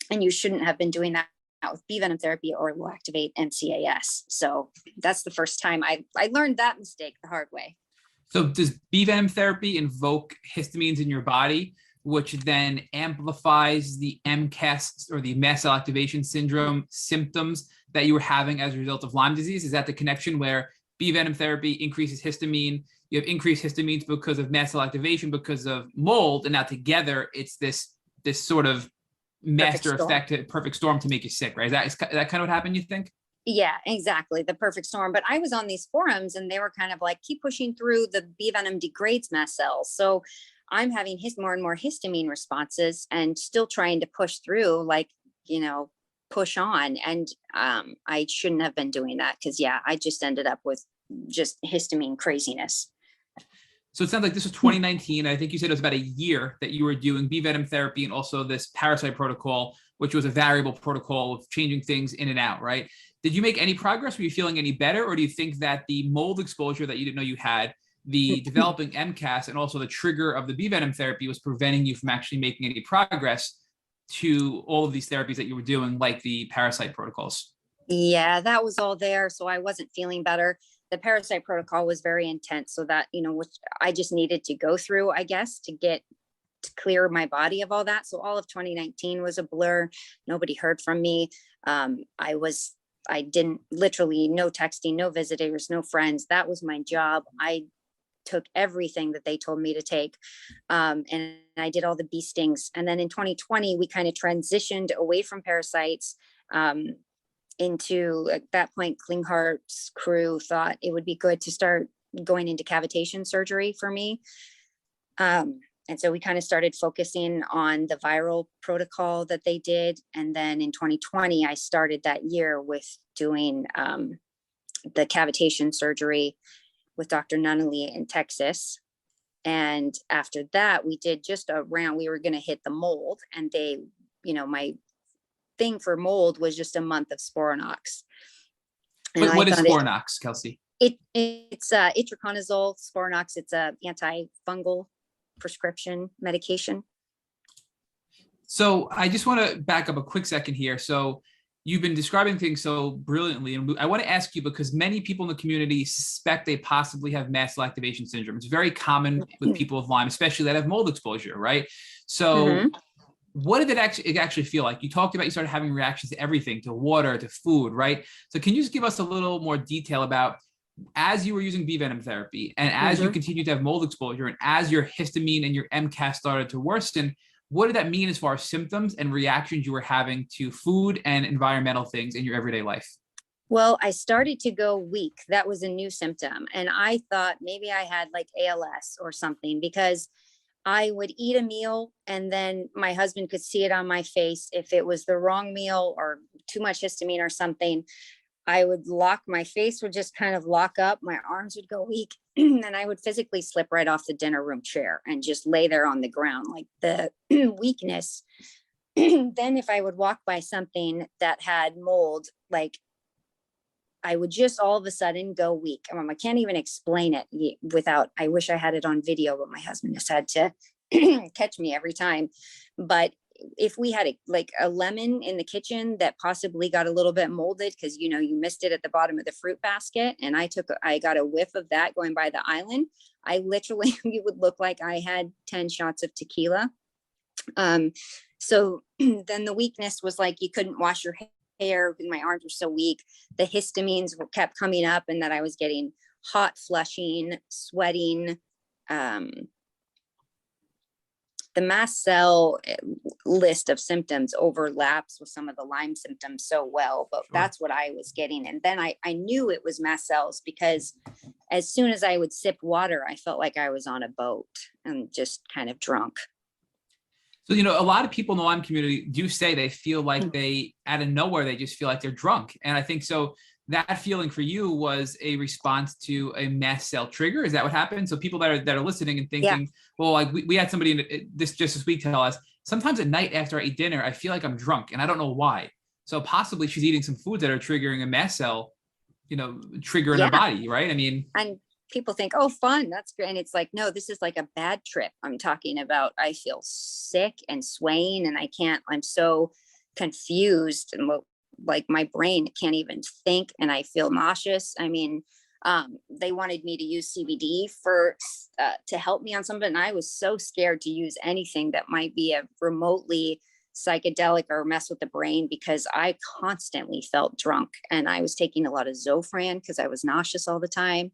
and you shouldn't have been doing that with bee venom therapy or it will activate MCAS. So that's the first time I learned that mistake the hard way. So does bee venom therapy invoke histamines in your body, which then amplifies the MCAS or the mast cell activation syndrome symptoms that you were having as a result of Lyme disease? Is that the connection where bee venom therapy increases histamine? You have increased histamines because of mast cell activation, because of mold, and now together it's this sort of master effect, perfect storm to make you sick, right? Is that kind of what happened, you think? Yeah, exactly. The perfect storm. But I was on these forums and they were kind of like, keep pushing through, the bee venom degrades mast cells. So I'm having more and more histamine responses and still trying to push through, push on. And I shouldn't have been doing that because, I just ended up with just histamine craziness. So it sounds like this was 2019. I think you said it was about a year that you were doing bee venom therapy and also this parasite protocol, which was a variable protocol of changing things in and out, right? Did you make any progress? Were you feeling any better? Or do you think that the mold exposure that you didn't know you had, the developing MCAS, and also the trigger of the bee venom therapy was preventing you from actually making any progress to all of these therapies that you were doing, like the parasite protocols? Yeah, that was all there. So I wasn't feeling better. The parasite protocol was very intense. So that, which I just needed to go through, I guess, to clear my body of all that. So all of 2019 was a blur. Nobody heard from me. I didn't, literally no texting, no visitors, no friends. That was my job. I took everything that they told me to take. And I did all the bee stings. And then in 2020, we kind of transitioned away from parasites, into, at that point, Klinghart's crew thought it would be good to start going into cavitation surgery for me. And so we kind of started focusing on the viral protocol that they did. And then in 2020, I started that year with doing the cavitation surgery with Dr. Nunnally in Texas. And after that, we did just a round. We were going to hit the mold, and they, my thing for mold was just a month of Sporanox. What is Sporanox, Kelsey? It's itraconazole Sporanox. It's a antifungal prescription medication. So I just want to back up a quick second here. So you've been describing things so brilliantly, and I want to ask you, because many people in the community suspect they possibly have mast cell activation syndrome. It's very common with people with Lyme, especially that have mold exposure, right? So what did it actually feel like? You talked about you started having reactions to everything, to water, to food, right? So can you just give us a little more detail about, as you were using bee venom therapy, and as you continued to have mold exposure, and as your histamine and your MCAS started to worsen, what did that mean as far as symptoms and reactions you were having to food and environmental things in your everyday life? Well, I started to go weak. That was a new symptom. And I thought maybe I had like ALS or something, because I would eat a meal and then my husband could see it on my face. If it was the wrong meal or too much histamine or something, my face would just kind of lock up. My arms would go weak, and I would physically slip right off the dinner room chair and just lay there on the ground, like the weakness. Then if I would walk by something that had mold, like I would just all of a sudden go weak. I can't even explain it without, I wish I had it on video, but my husband just had to catch me every time. But if we had a lemon in the kitchen that possibly got a little bit molded, because you missed it at the bottom of the fruit basket, and I got a whiff of that going by the island, I literally, you would look like I had 10 shots of tequila. So then the weakness was like, you couldn't wash your hair because my arms were so weak. The histamines kept coming up, and that I was getting hot flushing, sweating. The mast cell list of symptoms overlaps with some of the Lyme symptoms so well, but that's what I was getting. And then I knew it was mast cells, because as soon as I would sip water, I felt like I was on a boat and just kind of drunk. So, a lot of people in the Lyme community do say they feel like they, out of nowhere, they just feel like they're drunk. And I think so that feeling for you was a response to a mast cell trigger. Is that what happened? So people that are listening and thinking, well, like we had somebody just this week tell us, sometimes at night after I eat dinner, I feel like I'm drunk and I don't know why. So possibly she's eating some foods that are triggering a mast cell, trigger in her body, right? And people think, oh, fun, that's great. And it's like, no, this is like a bad trip I'm talking about. I feel sick and swaying, and I'm so confused, and like my brain can't even think, and I feel nauseous. They wanted me to use CBD to help me on something, and I was so scared to use anything that might be a remotely psychedelic or mess with the brain, because I constantly felt drunk, and I was taking a lot of Zofran because I was nauseous all the time.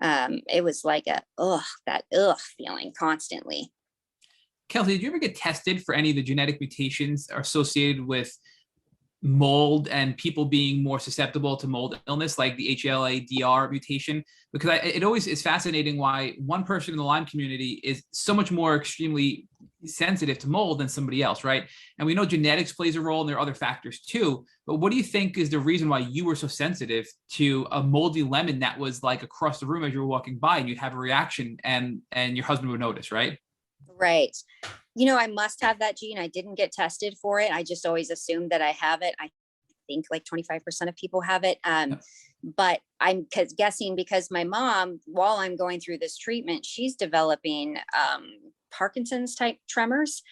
It was like that feeling constantly. Kelsey, did you ever get tested for any of the genetic mutations associated with mold and people being more susceptible to mold illness, like the HLA-DR mutation? Because it always is fascinating why one person in the Lyme community is so much more extremely sensitive to mold than somebody else, right? And we know genetics plays a role, and there are other factors too. But what do you think is the reason why you were so sensitive to a moldy lemon that was like across the room as you were walking by, and you'd have a reaction, and your husband would notice, right? Right. I must have that gene. I didn't get tested for it. I just always assumed that I have it. I think like 25% of people have it. But I'm guessing because my mom, while I'm going through this treatment, she's developing Parkinson's type tremors.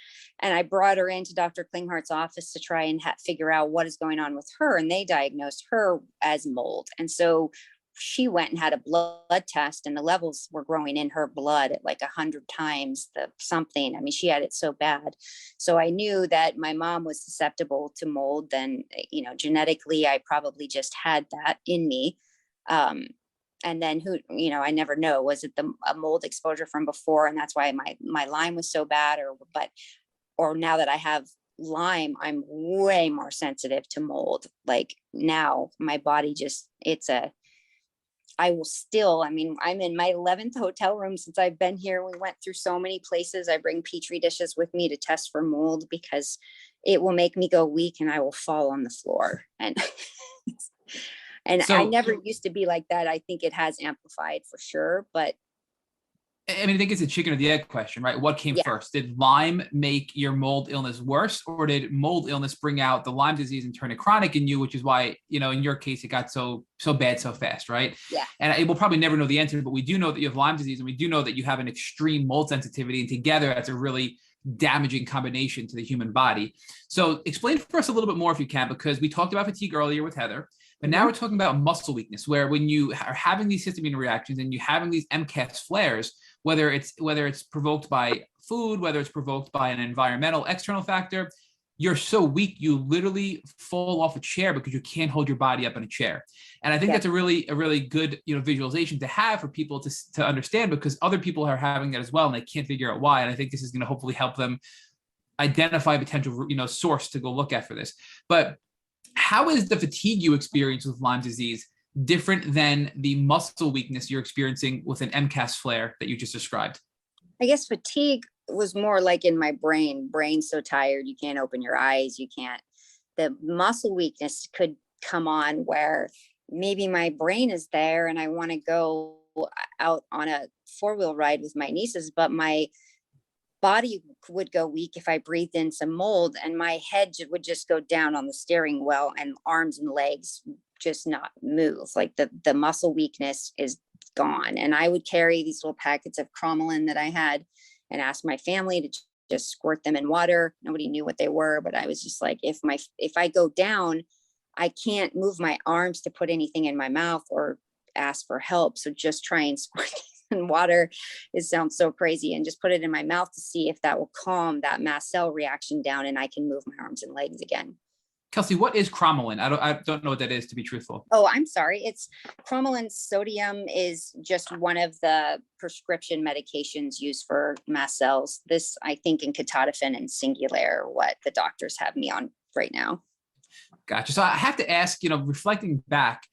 And I brought her into Dr. Klinghart's office to try and figure out what is going on with her. And they diagnosed her as mold. And so she went and had a blood test, and the levels were growing in her blood at like 100 times the something. I mean, she had it so bad. So I knew that my mom was susceptible to mold. Then, you know, genetically, I probably just had that in me. And then who, you know, I never know, was it a mold exposure from before? And that's why my Lyme was so bad, or now that I have Lyme, I'm way more sensitive to mold. Like now my body just, I will still, I mean, I'm in my 11th hotel room since I've been here. We went through so many places. I bring Petri dishes with me to test for mold because it will make me go weak and I will fall on the floor. And I never used to be like that. I think it has amplified for sure, but I mean, I think it's a chicken or the egg question, right? What came first? Did Lyme make your mold illness worse, or did mold illness bring out the Lyme disease and turn it chronic in you, which is why, you know, in your case, it got so bad so fast, right? Yeah. And we'll probably never know the answer, but we do know that you have Lyme disease, and we do know that you have an extreme mold sensitivity, and together that's a really damaging combination to the human body. So explain for us a little bit more if you can, because we talked about fatigue earlier with Heather, but now we're talking about muscle weakness, where when you are having these histamine reactions and you're having these MCAS flares, whether it's provoked by food, whether it's provoked by an environmental external factor, you're so weak, you literally fall off a chair because you can't hold your body up in a chair. And I think that's a really good, you know, visualization to have for people to understand, because other people are having that as well and they can't figure out why. And I think this is going to hopefully help them identify a potential, you know, source to go look at for this. But how is the fatigue you experience with Lyme disease different than the muscle weakness you're experiencing with an MCAS flare that you just described? I guess fatigue was more like in my brain's so tired, you can't open your eyes. The muscle weakness could come on where maybe my brain is there and I want to go out on a 4-wheel ride with my nieces, but my body would go weak if I breathed in some mold, and my head would just go down on the steering wheel and arms and legs just not move. Like the muscle weakness is gone. And I would carry these little packets of cromolyn that I had and ask my family to just squirt them in water. Nobody knew what they were, but I was just like, if I go down, I can't move my arms to put anything in my mouth or ask for help. So just try and squirt in water. It sounds so crazy, and just put it in my mouth to see if that will calm that mast cell reaction down and I can move my arms and legs again. Kelsey, what is cromolyn? I don't know what that is, to be truthful. Oh, I'm sorry. It's cromolyn sodium is just one of the prescription medications used for mast cells. This, I think, in ketotifen and Singulair, what the doctors have me on right now. Gotcha. So I have to ask, you know, reflecting back,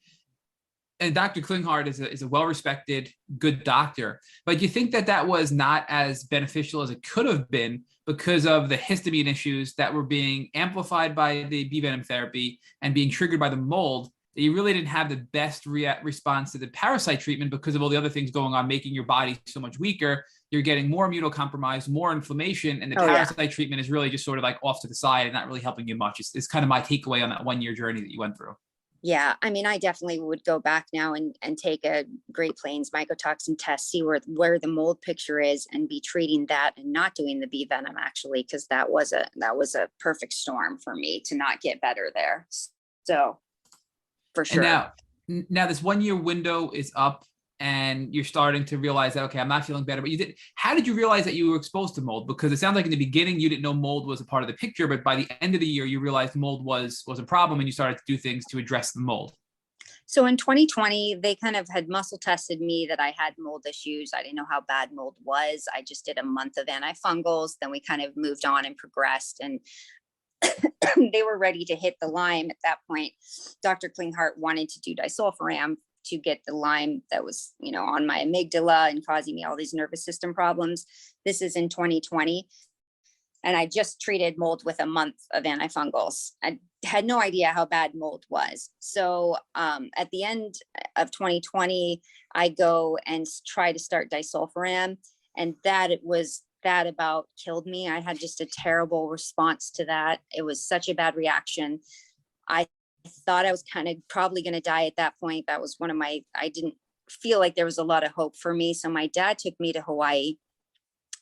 and Dr. Klinghart is a well-respected, good doctor, but you think that was not as beneficial as it could have been because of the histamine issues that were being amplified by the bee venom therapy and being triggered by the mold, that you really didn't have the best response to the parasite treatment because of all the other things going on, making your body so much weaker. You're getting more immunocompromised, more inflammation, and the parasite treatment is really just sort of like off to the side and not really helping you much. It's kind of my takeaway on that 1-year journey that you went through. Yeah, I mean, I definitely would go back now and take a Great Plains mycotoxin test, see where the mold picture is, and be treating that and not doing the bee venom, actually, because that was a perfect storm for me to not get better there. So for sure. And now this 1-year window is up and you're starting to realize that, okay, I'm not feeling better, but how did you realize that you were exposed to mold? Because it sounds like in the beginning, you didn't know mold was a part of the picture, but by the end of the year, you realized mold was a problem and you started to do things to address the mold. So in 2020, they kind of had muscle tested me that I had mold issues. I didn't know how bad mold was. I just did a month of antifungals. Then we kind of moved on and progressed, and they were ready to hit the Lyme at that point. Dr. Klinghart wanted to do disulfiram to get the Lyme that was, you know, on my amygdala and causing me all these nervous system problems. This is in 2020. And I just treated mold with a month of antifungals. I had no idea how bad mold was. So at the end of 2020, I go and try to start disulfiram. And that about killed me. I had just a terrible response to that. It was such a bad reaction. I thought I was kind of probably going to die at that point. That was one of my, I didn't feel like there was a lot of hope for me. So my dad took me to Hawaii.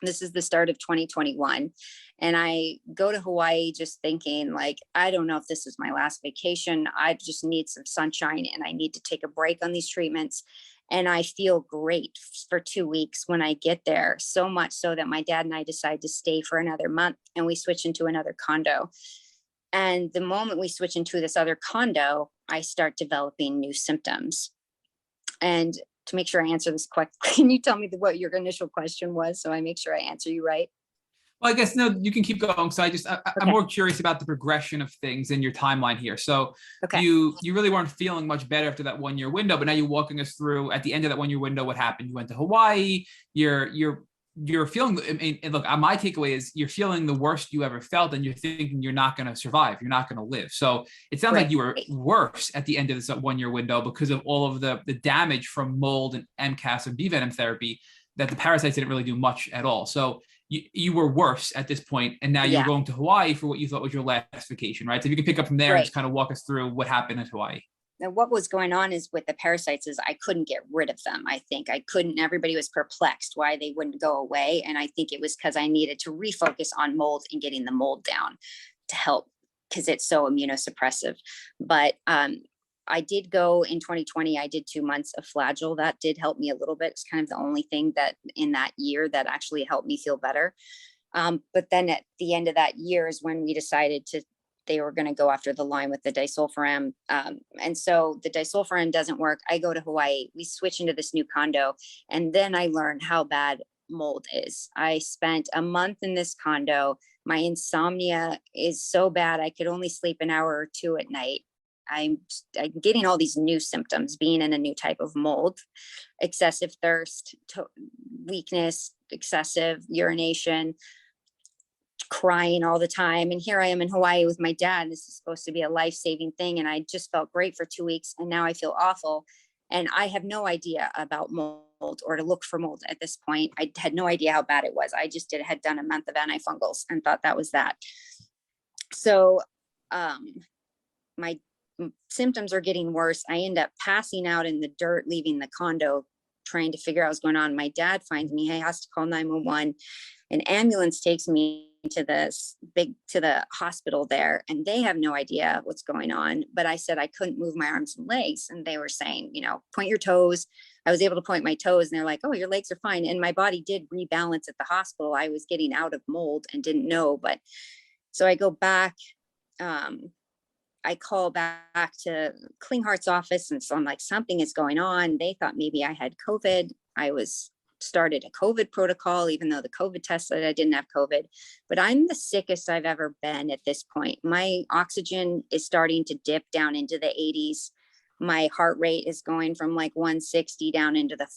This is the start of 2021. And I go to Hawaii just thinking like, I don't know if this is my last vacation. I just need some sunshine and I need to take a break on these treatments. And I feel great for 2 weeks when I get there, so much so that my dad and I decide to stay for another month and we switch into another condo. And the moment we switch into this other condo, I start developing new symptoms. And to make sure I answer this quick, can you tell me what your initial question was so I make sure I answer you right? Well, I guess no, you can keep going. So I'm more curious about the progression of things in your timeline here. So you really weren't feeling much better after that 1 year window, but now you're walking us through at the end of that 1 year window, what happened? You went to Hawaii, you're feeling, I mean, look, my takeaway is you're feeling the worst you ever felt and you're thinking you're not going to survive. You're not going to live. So it sounds like you were worse at the end of this 1 year window because of all of the damage from mold and MCAS and B venom therapy that the parasites didn't really do much at all. So you were worse at this point, and now you're going to Hawaii for what you thought was your last vacation, right? So if you can pick up from there and just kind of walk us through what happened in Hawaii. And what was going on is with the parasites is I couldn't get rid of them. I think I couldn't, everybody was perplexed why they wouldn't go away. And I think it was because I needed to refocus on mold and getting the mold down to help because it's so immunosuppressive. But I did go in 2020, I did 2 months of Flagyl. That did help me a little bit. It's kind of the only thing that in that year that actually helped me feel better. But then at the end of that year is when we decided they were going to go after the Lyme with the disulfiram. And so the disulfiram doesn't work. I go to Hawaii, we switch into this new condo. And then I learned how bad mold is. I spent a month in this condo. My insomnia is so bad. I could only sleep an hour or two at night. I'm getting all these new symptoms being in a new type of mold, excessive thirst, weakness, excessive urination, crying all the time. And here I am in Hawaii with my dad. This is supposed to be a life-saving thing. And I just felt great for 2 weeks. And now I feel awful. And I have no idea about mold or to look for mold at this point. I had no idea how bad it was. I just had done a month of antifungals and thought that was that. So my symptoms are getting worse. I end up passing out in the dirt, leaving the condo, trying to figure out what's going on. My dad finds me, he has to call 911. An ambulance takes me to the hospital there, and they have no idea what's going on. But I said I couldn't move my arms and legs, and they were saying, point your toes. I was able to point my toes, and they're like, oh, your legs are fine. And my body did rebalance at the hospital. I was getting out of mold and didn't know. But so I go back, I call back to Klinghart's office, and so I'm like, something is going on. They thought maybe I had COVID. I started a COVID protocol, even though the COVID test said I didn't have COVID. But I'm the sickest I've ever been at this point. My oxygen is starting to dip down into the 80s. My heart rate is going from like 160 down into the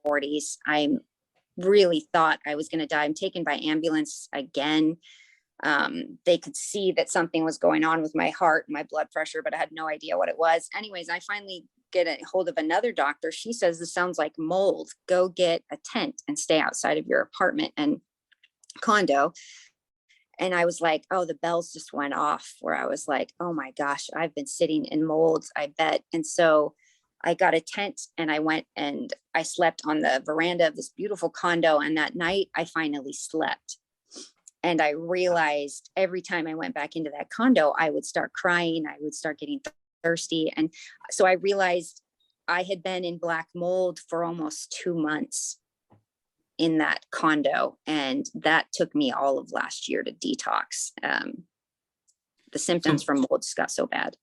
40s. I really thought I was going to die. I'm taken by ambulance again. They could see that something was going on with my heart, my blood pressure, but I had no idea what it was. Anyways, I finally get a hold of another doctor. She says, this sounds like mold. Go get a tent and stay outside of your apartment and condo. And I was like, oh, the bells just went off where I was like, oh my gosh, I've been sitting in mold, I bet. And so I got a tent and I went and I slept on the veranda of this beautiful condo. And that night I finally slept. And I realized every time I went back into that condo, I would start crying. I would start getting thirsty. And so I realized I had been in black mold for almost 2 months in that condo. And that took me all of last year to detox. The symptoms from mold just got so bad.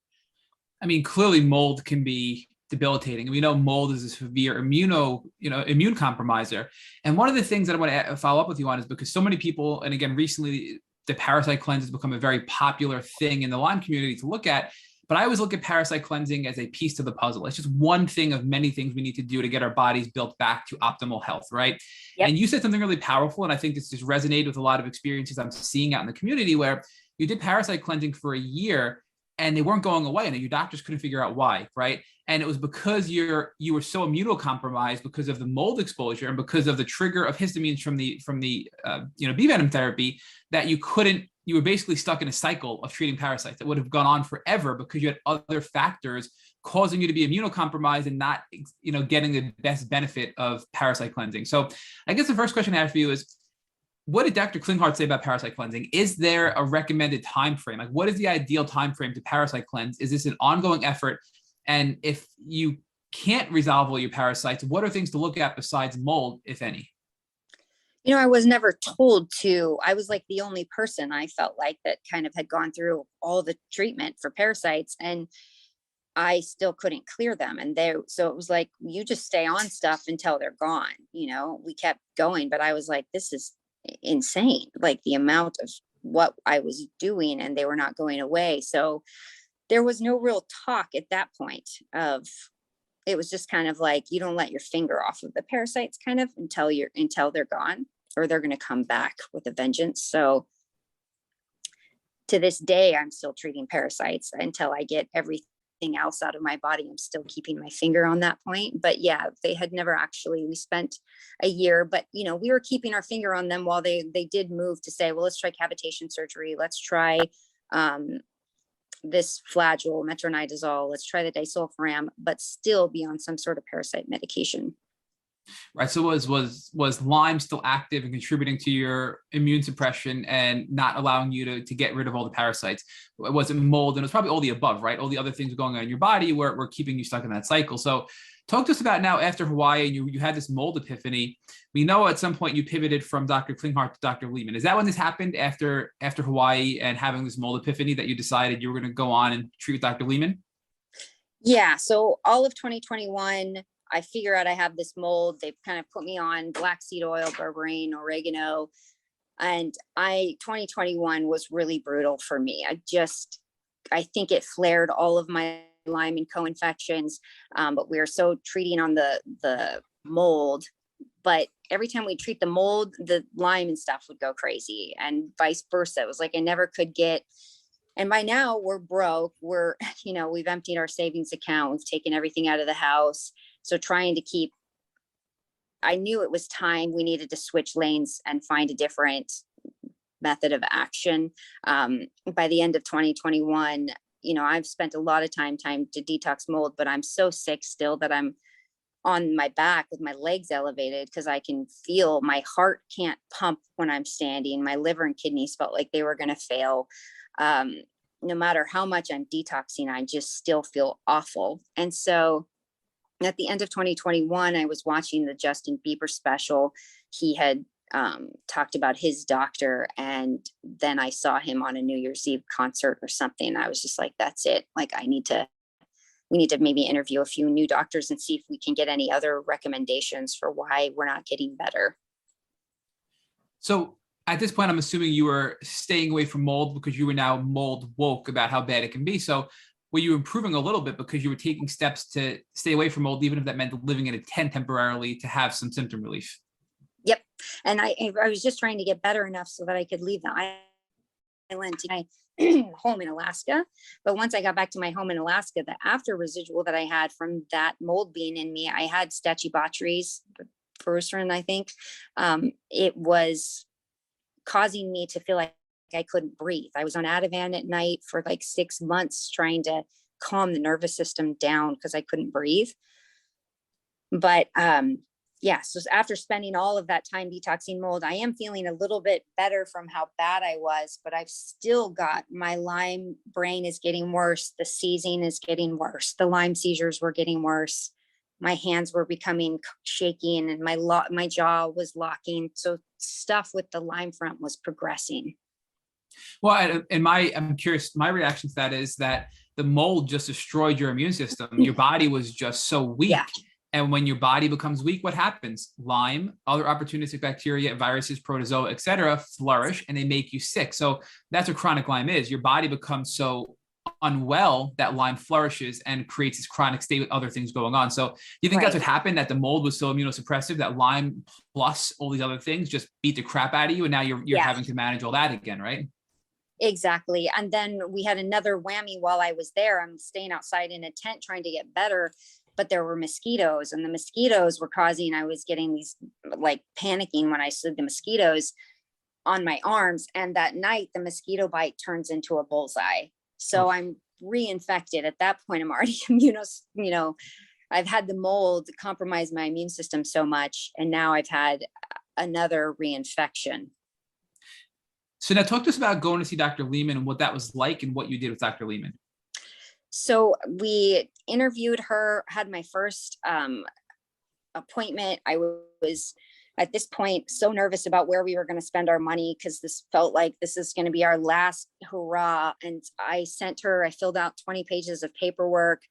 I mean, clearly mold can be debilitating. We know mold is a severe immune compromiser. And one of the things that I want to follow up with you on is because so many people, and again, recently the parasite cleanse has become a very popular thing in the Lyme community to look at. But I always look at parasite cleansing as a piece to the puzzle. It's just one thing of many things we need to do to get our bodies built back to optimal health, right? Yep. And you said something really powerful, and I think this just resonated with a lot of experiences I'm seeing out in the community where you did parasite cleansing for a year and they weren't going away, and your doctors couldn't figure out why, right? And it was because you were so immunocompromised because of the mold exposure and because of the trigger of histamines from the B venom therapy that you couldn't you were basically stuck in a cycle of treating parasites that would have gone on forever because you had other factors causing you to be immunocompromised and not, getting the best benefit of parasite cleansing. So I guess the first question I have for you is, what did Dr. Klinghardt say about parasite cleansing? Is there a recommended time frame? Like, what is the ideal time frame to parasite cleanse? Is this an ongoing effort? And if you can't resolve all your parasites, what are things to look at besides mold, if any? I was never told to. I was like the only person I felt like that kind of had gone through all the treatment for parasites, and I still couldn't clear them. So it was like, you just stay on stuff until they're gone. We kept going, but I was like, this is insane. Like the amount of what I was doing, and they were not going away. So there was no real talk at that point of, it was just kind of like, you don't let your finger off of the parasites kind of until they're gone, or they're going to come back with a vengeance. So to this day, I'm still treating parasites until I get everything else out of my body. I'm still keeping my finger on that point. But yeah, they had never actually, we spent a year, but we were keeping our finger on them while they did move to say, well, let's try cavitation surgery. Let's try, this flagyl, metronidazole, let's try the disulfiram, but still be on some sort of parasite medication. Right. So was Lyme still active and contributing to your immune suppression and not allowing you to get rid of all the parasites? Was it mold? And it was probably all the above, right? All the other things going on in your body were keeping you stuck in that cycle. So talk to us about now after Hawaii, and you had this mold epiphany. We know at some point you pivoted from Dr. Klinghardt to Dr. Lehman. Is that when this happened, after Hawaii and having this mold epiphany, that you decided you were going to go on and treat with Dr. Lehman? Yeah. So all of 2021, I figure out I have this mold. They've kind of put me on black seed oil, berberine, oregano. And 2021 was really brutal for me. I think it flared all of my Lyme and co-infections. But we were so treating on the mold, but every time we treat the mold, the Lyme and stuff would go crazy, and vice versa. It was like, I never could get, and by now we're broke. We've emptied our savings account. We've taken everything out of the house. So I knew it was time we needed to switch lanes and find a different method of action. By the end of 2021, I've spent a lot of time to detox mold, but I'm so sick still that I'm on my back with my legs elevated because I can feel my heart can't pump when I'm standing. My liver and kidneys felt like they were going to fail. No matter how much I'm detoxing, I just still feel awful. And so at the end of 2021, I was watching the Justin Bieber special. He had talked about his doctor, and then I saw him on a New Year's Eve concert or something. I was just like, that's it. Like, we need to maybe interview a few new doctors and see if we can get any other recommendations for why we're not getting better. So at this point, I'm assuming you were staying away from mold because you were now mold woke about how bad it can be. So were you improving a little bit because you were taking steps to stay away from mold, even if that meant living in a tent temporarily to have some symptom relief? Yep. And I was just trying to get better enough so that I could leave the island to my home in Alaska. But once I got back to my home in Alaska, the after residual that I had from that mold being in me, I had Stachybotrys furcin, I think. It was causing me to feel like I couldn't breathe. I was on Ativan at night for like 6 months trying to calm the nervous system down because I couldn't breathe. But so after spending all of that time detoxing mold, I am feeling a little bit better from how bad I was, but I've still got my Lyme brain is getting worse. The seizing is getting worse. The Lyme seizures were getting worse. My hands were becoming shaky, and my jaw was locking. So stuff with the Lyme front was progressing. Well, I'm curious, my reaction to that is that the mold just destroyed your immune system. Your body was just so weak. Yeah. And when your body becomes weak, what happens? Lyme, other opportunistic bacteria, viruses, protozoa, et cetera, flourish, and they make you sick. So that's what chronic Lyme is. Your body becomes so unwell that Lyme flourishes and creates this chronic state with other things going on. So do you think that's what happened, that the mold was so immunosuppressive that Lyme plus all these other things just beat the crap out of you, and now you're having to manage all that again, right? Exactly. And then we had another whammy while I was there. I'm staying outside in a tent trying to get better, but there were mosquitoes, and the mosquitoes were I was getting these like panicking when I said the mosquitoes on my arms. And that night, the mosquito bite turns into a bullseye. So I'm reinfected. At that point, I'm already I've had the mold compromise my immune system so much. And now I've had another reinfection. So now talk to us about going to see Dr. Lehman and what that was like and what you did with Dr. Lehman. So we interviewed her, had my first appointment. I was at this point so nervous about where we were going to spend our money, because this felt like this is going to be our last hurrah. And I filled out 20 pages of paperwork,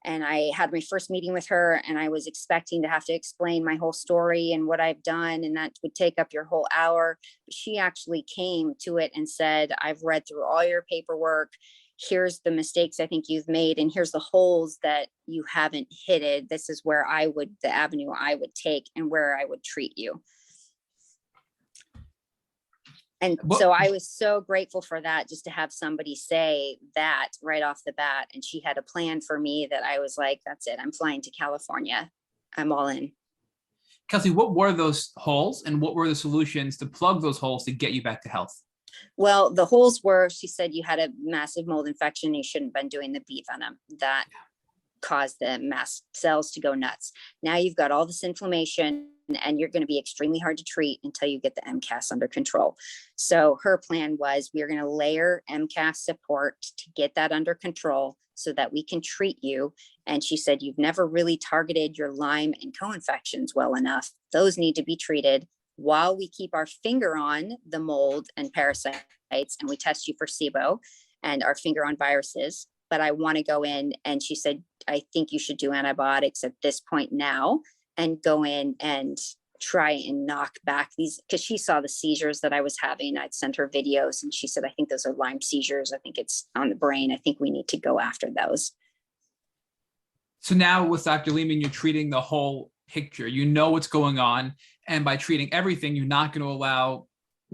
and I had my first meeting with her, and I was expecting to have to explain my whole story and what I've done, and that would take up your whole hour. But she actually came to it and said, I've read through all your paperwork. Here's the mistakes I think you've made, and here's the holes that you haven't hit. This is where the avenue I would take and where I would treat you. And so I was so grateful for that, just to have somebody say that right off the bat. And she had a plan for me that I was like, that's it. I'm flying to California. I'm all in. Kelsey, what were those holes and what were the solutions to plug those holes to get you back to health? Well, the holes were, she said you had a massive mold infection. You shouldn't have been doing the bee venom. That caused the mast cells to go nuts. Now you've got all this inflammation, and you're going to be extremely hard to treat until you get the MCAS under control. So her plan was, we are going to layer MCAS support to get that under control so that we can treat you. And she said, you've never really targeted your Lyme and co-infections well enough. Those need to be treated while we keep our finger on the mold and parasites, and we test you for SIBO and our finger on viruses. But I want to go in, and she said, I think you should do antibiotics at this point now and go in and try and knock back these, because she saw the seizures that I was having. I'd sent her videos, and she said, I think those are Lyme seizures. I think it's on the brain. I think we need to go after those. So now with Dr. Lehman, you're treating the whole picture. You know what's going on. And by treating everything, you're not going to allow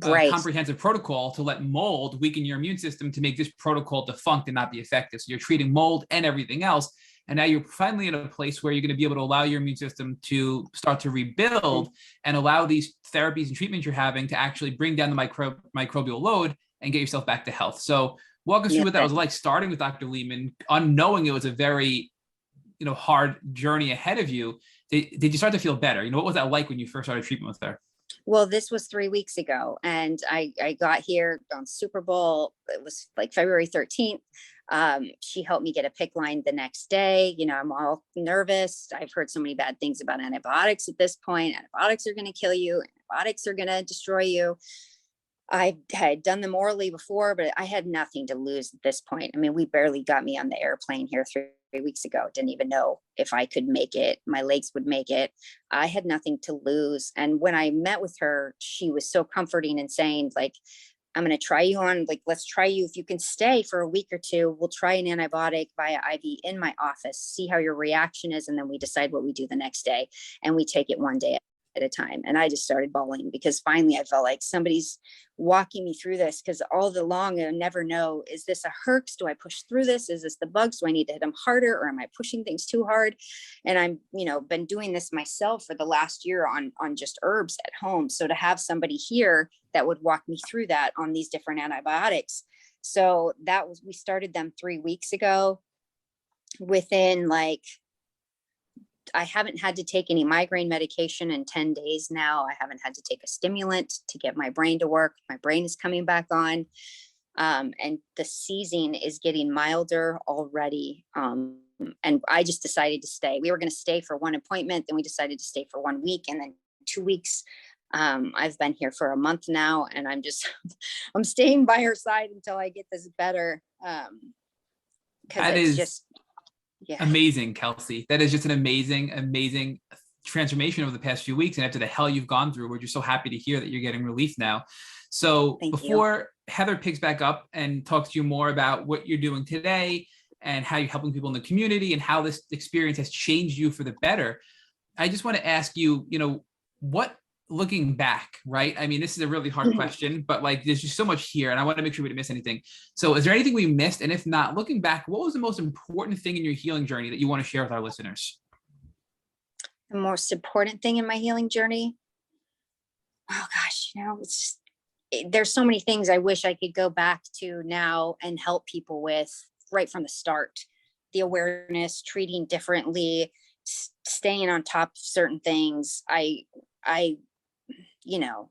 a comprehensive protocol to let mold weaken your immune system to make this protocol defunct and not be effective. So you're treating mold and everything else. And now you're finally in a place where you're going to be able to allow your immune system to start to rebuild and allow these therapies and treatments you're having to actually bring down the microbial load and get yourself back to health. So walk us through what that was like, starting with Dr. Lehman, unknowing it was a very, hard journey ahead of you. Did you start to feel better? What was that like when you first started treatment with her? Well, this was 3 weeks ago, and I got here on Super Bowl. It was like February 13th. She helped me get a PICC line the next day. I'm all nervous. I've heard so many bad things about antibiotics at this point. Antibiotics are going to kill you. Antibiotics are going to destroy you. I had done them orally before, but I had nothing to lose at this point. I mean, we barely got me on the airplane here 3 weeks ago. Didn't even know if I could make it. My legs would make it. I had nothing to lose. And when I met with her, she was so comforting and saying, like, I'm going to try you on, let's try you. If you can stay for a week or two, we'll try an antibiotic via IV in my office, see how your reaction is. And then we decide what we do the next day. And we take it one day at a time. And I just started bawling, because finally I felt like somebody's walking me through this, because all along I never know, is this a herx? Do I push through this? Is this the bugs? Do I need to hit them harder, or am I pushing things too hard? And I'm, been doing this myself for the last year on just herbs at home. So to have somebody here that would walk me through that on these different antibiotics. So we started them 3 weeks ago. Within I haven't had to take any migraine medication in 10 days now. I haven't had to take a stimulant to get my brain to work. My brain is coming back on. And the seizing is getting milder already. And I just decided to stay. We were going to stay for one appointment, then we decided to stay for 1 week, and then 2 weeks. I've been here for a month now, and I'm staying by her side until I get this better. That is amazing, Kelsey. That is just an amazing transformation over the past few weeks. And after the hell you've gone through, we're just so happy to hear that you're getting relief now. So before Heather picks back up and talks to you more about what you're doing today and how you're helping people in the community and how this experience has changed you for the better, I just want to ask you, what, looking back, right? I mean, this is a really hard question, but there's just so much here, and I want to make sure we didn't miss anything. So is there anything we missed? And if not, looking back, what was the most important thing in your healing journey that you want to share with our listeners? The most important thing in my healing journey? Oh gosh, there's so many things I wish I could go back to now and help people with right from the start. The awareness, treating differently, staying on top of certain things. You know,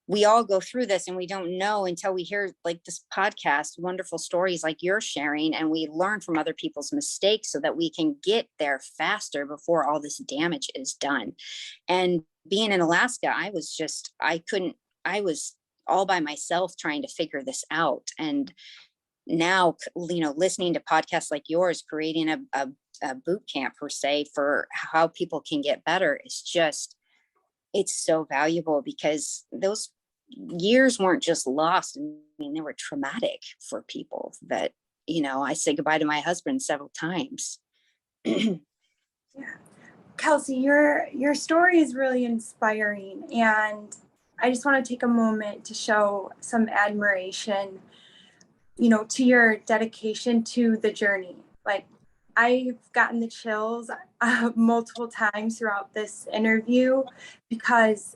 we all go through this and we don't know until we hear like this podcast, wonderful stories like you're sharing, and we learn from other people's mistakes so that we can get there faster before all this damage is done. And being in Alaska, I was all by myself trying to figure this out. And now, you know, listening to podcasts like yours, creating a boot camp per se for how people can get better is just, it's so valuable, because those years weren't just lost. I mean, they were traumatic for people that, you know, I said goodbye to my husband several times. Yeah. Kelsey, your story is really inspiring, and I just want to take a moment to show some admiration, you know, to your dedication to the journey. Like, I've gotten the chills multiple times throughout this interview because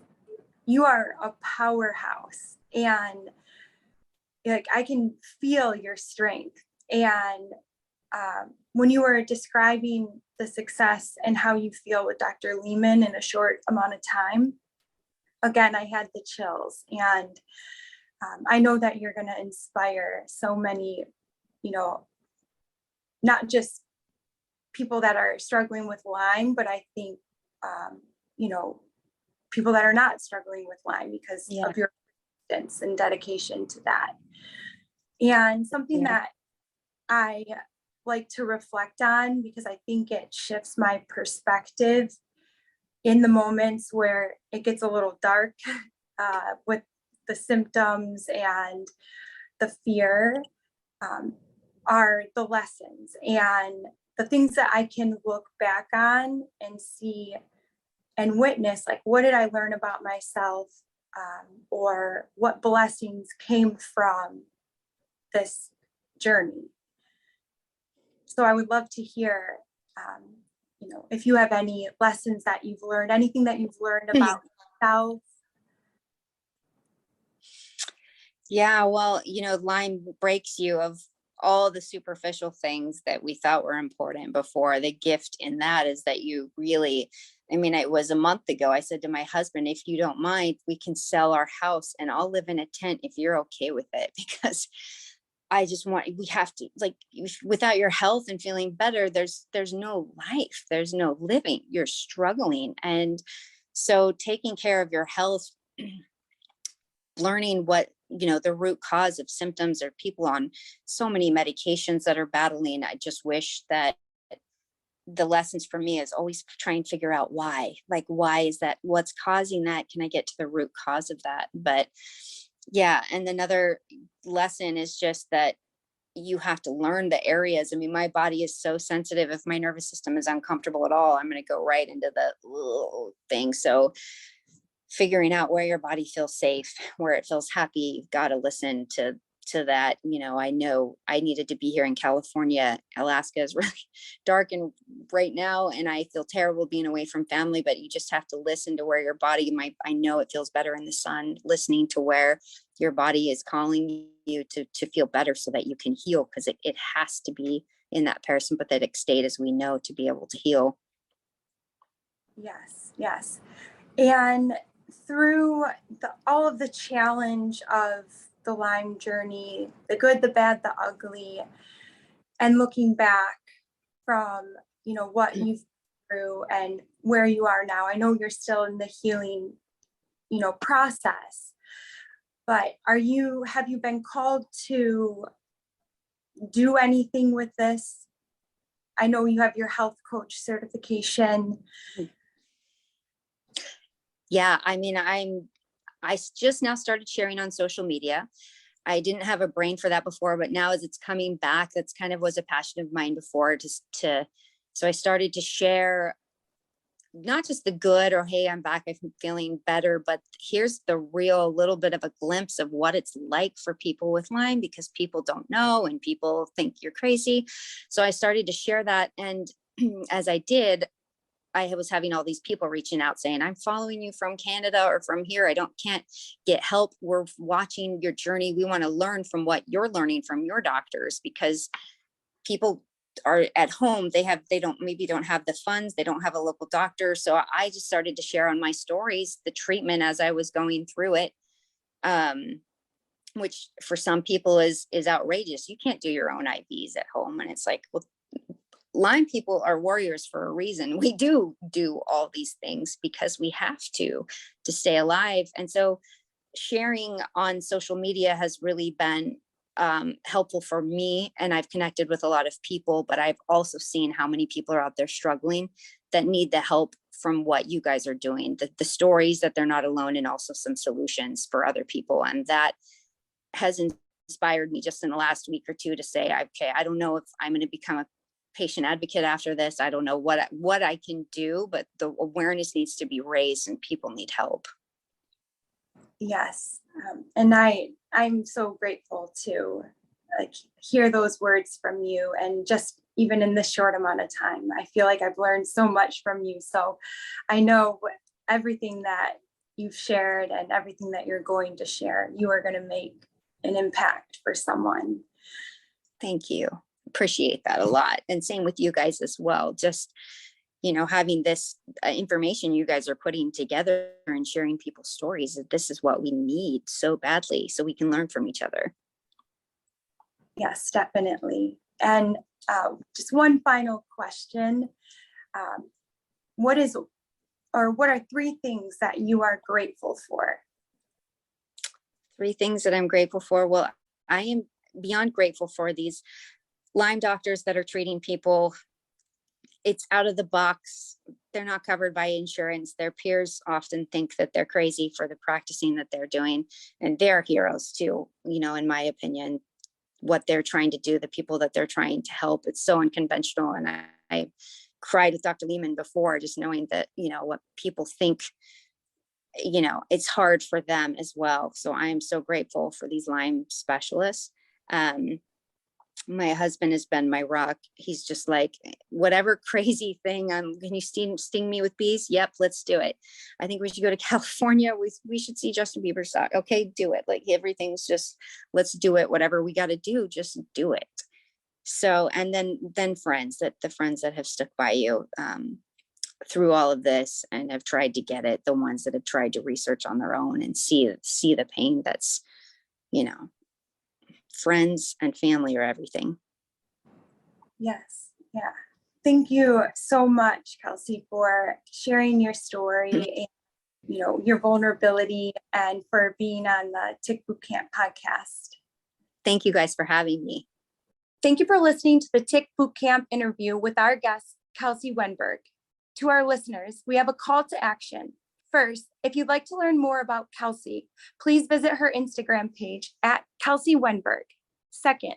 you are a powerhouse, and like I can feel your strength. And when you were describing the success and how you feel with Dr. Lehman in a short amount of time, again, I had the chills. And I know that you're going to inspire so many, you know, not just people that are struggling with Lyme, but I think, you know, people that are not struggling with Lyme because of your persistence and dedication to that. And something that I like to reflect on, because I think it shifts my perspective in the moments where it gets a little dark with the symptoms and the fear, are the lessons and the things that I can look back on and see and witness, like, what did I learn about myself, or what blessings came from this journey. So I would love to hear, you know, if you have any lessons that you've learned, anything that you've learned about yourself. Yeah, well, you know, Lyme breaks you of all the superficial things that we thought were important before. The gift in that is that you really, I mean, it was a month ago, I said to my husband, if you don't mind, we can sell our house and I'll live in a tent if you're okay with it, because I just want, we have to, like, without your health and feeling better, there's no life, there's no living, you're struggling. And so taking care of your health, learning what, you know, the root cause of symptoms, or people on so many medications that are battling. I just wish that the lessons for me is always try and figure out why, like, why is that, what's causing that? Can I get to the root cause of that? But yeah. And another lesson is just that you have to learn the areas. I mean, my body is so sensitive. If my nervous system is uncomfortable at all, I'm going to go right into the thing. So figuring out where your body feels safe, where it feels happy, you've got to listen to that. You know I needed to be here in California. Alaska is really dark and right now, and I feel terrible being away from family, but you just have to listen to where your body might, I know it feels better in the sun, listening to where your body is calling you to feel better so that you can heal, because it has to be in that parasympathetic state, as we know, to be able to heal. Yes. And through all of the challenge of the Lyme journey, the good, the bad, the ugly, and looking back from, you know, what you've been through and where you are now, I know you're still in the healing, you know, process, but have you been called to do anything with this? I know you have your health coach certification. Yeah, I mean, I just now started sharing on social media. I didn't have a brain for that before, but now as it's coming back, that's kind of was a passion of mine before, so I started to share not just the good, or, hey, I'm back, I'm feeling better, but here's the real little bit of a glimpse of what it's like for people with Lyme, because people don't know and people think you're crazy. So I started to share that. And as I did, I was having all these people reaching out saying, I'm following you from Canada or from here. Can't get help. We're watching your journey. We want to learn from what you're learning from your doctors, because people are at home. They don't have the funds. They don't have a local doctor. So I just started to share on my stories, the treatment as I was going through it. Which for some people is outrageous. You can't do your own IVs at home. And it's like, well, Lyme people are warriors for a reason. We do all these things because we have to stay alive. And so sharing on social media has really been helpful for me. And I've connected with a lot of people, but I've also seen how many people are out there struggling that need the help from what you guys are doing, the stories that they're not alone, and also some solutions for other people. And that has inspired me just in the last week or two to say, okay, I don't know if I'm going to become a patient advocate after this. I don't know what I can do, but the awareness needs to be raised and people need help. Yes. And I'm so grateful to hear those words from you. And just even in this short amount of time, I feel like I've learned so much from you. So I know everything that you've shared and everything that you're going to share, you are going to make an impact for someone. Thank you. Appreciate that a lot. And same with you guys as well. Just, having this information you guys are putting together and sharing people's stories, this is what we need so badly, so we can learn from each other. Yes, definitely. And just one final question. What are 3 things that you are grateful for? 3 things that I'm grateful for. Well, I am beyond grateful for these Lyme doctors that are treating people. It's out of the box. They're not covered by insurance. Their peers often think that they're crazy for the practicing that they're doing. And they're heroes too, in my opinion, what they're trying to do, the people that they're trying to help. It's so unconventional. And I cried with Dr. Lehman before, just knowing that, what people think, it's hard for them as well. So I am so grateful for these Lyme specialists. My husband has been my rock. He's just like, whatever crazy thing, can you sting me with bees? Yep, let's do it. I think we should go to California. We should see Justin Bieber's song. Okay, do it. Like, everything's just, let's do it. Whatever we got to do, just do it. So, and then friends, the friends that have stuck by you through all of this and have tried to get it, the ones that have tried to research on their own and see the pain that's, friends and family are everything. Yes. Yeah. Thank you so much, Kelsey, for sharing your story and, your vulnerability, and for being on the Tick Bootcamp podcast. Thank you guys for having me. Thank you for listening to the Tick Bootcamp interview with our guest, Kelsey Wenburg. To our listeners, we have a call to action. First, if you'd like to learn more about Kelsey, please visit her Instagram page at Kelsey Wenburg. Second,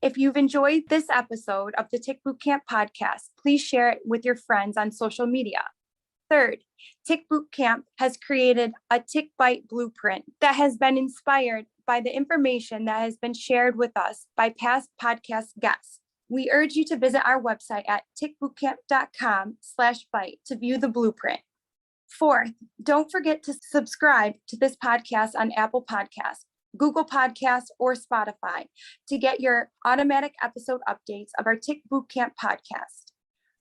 if you've enjoyed this episode of the Tick Bootcamp podcast, please share it with your friends on social media. Third, Tick Bootcamp has created a Tick Bite blueprint that has been inspired by the information that has been shared with us by past podcast guests. We urge you to visit our website at tickbootcamp.com/bite to view the blueprint. Fourth, don't forget to subscribe to this podcast on Apple Podcasts, Google Podcasts, or Spotify to get your automatic episode updates of our Tick Bootcamp podcast.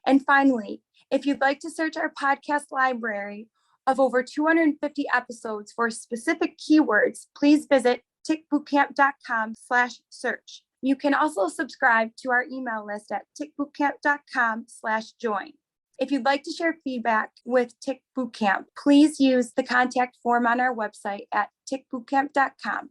And finally, if you'd like to search our podcast library of over 250 episodes for specific keywords, please visit tickbootcamp.com/search. You can also subscribe to our email list at tickbootcamp.com/join. If you'd like to share feedback with Tick Bootcamp, please use the contact form on our website at tickbootcamp.com.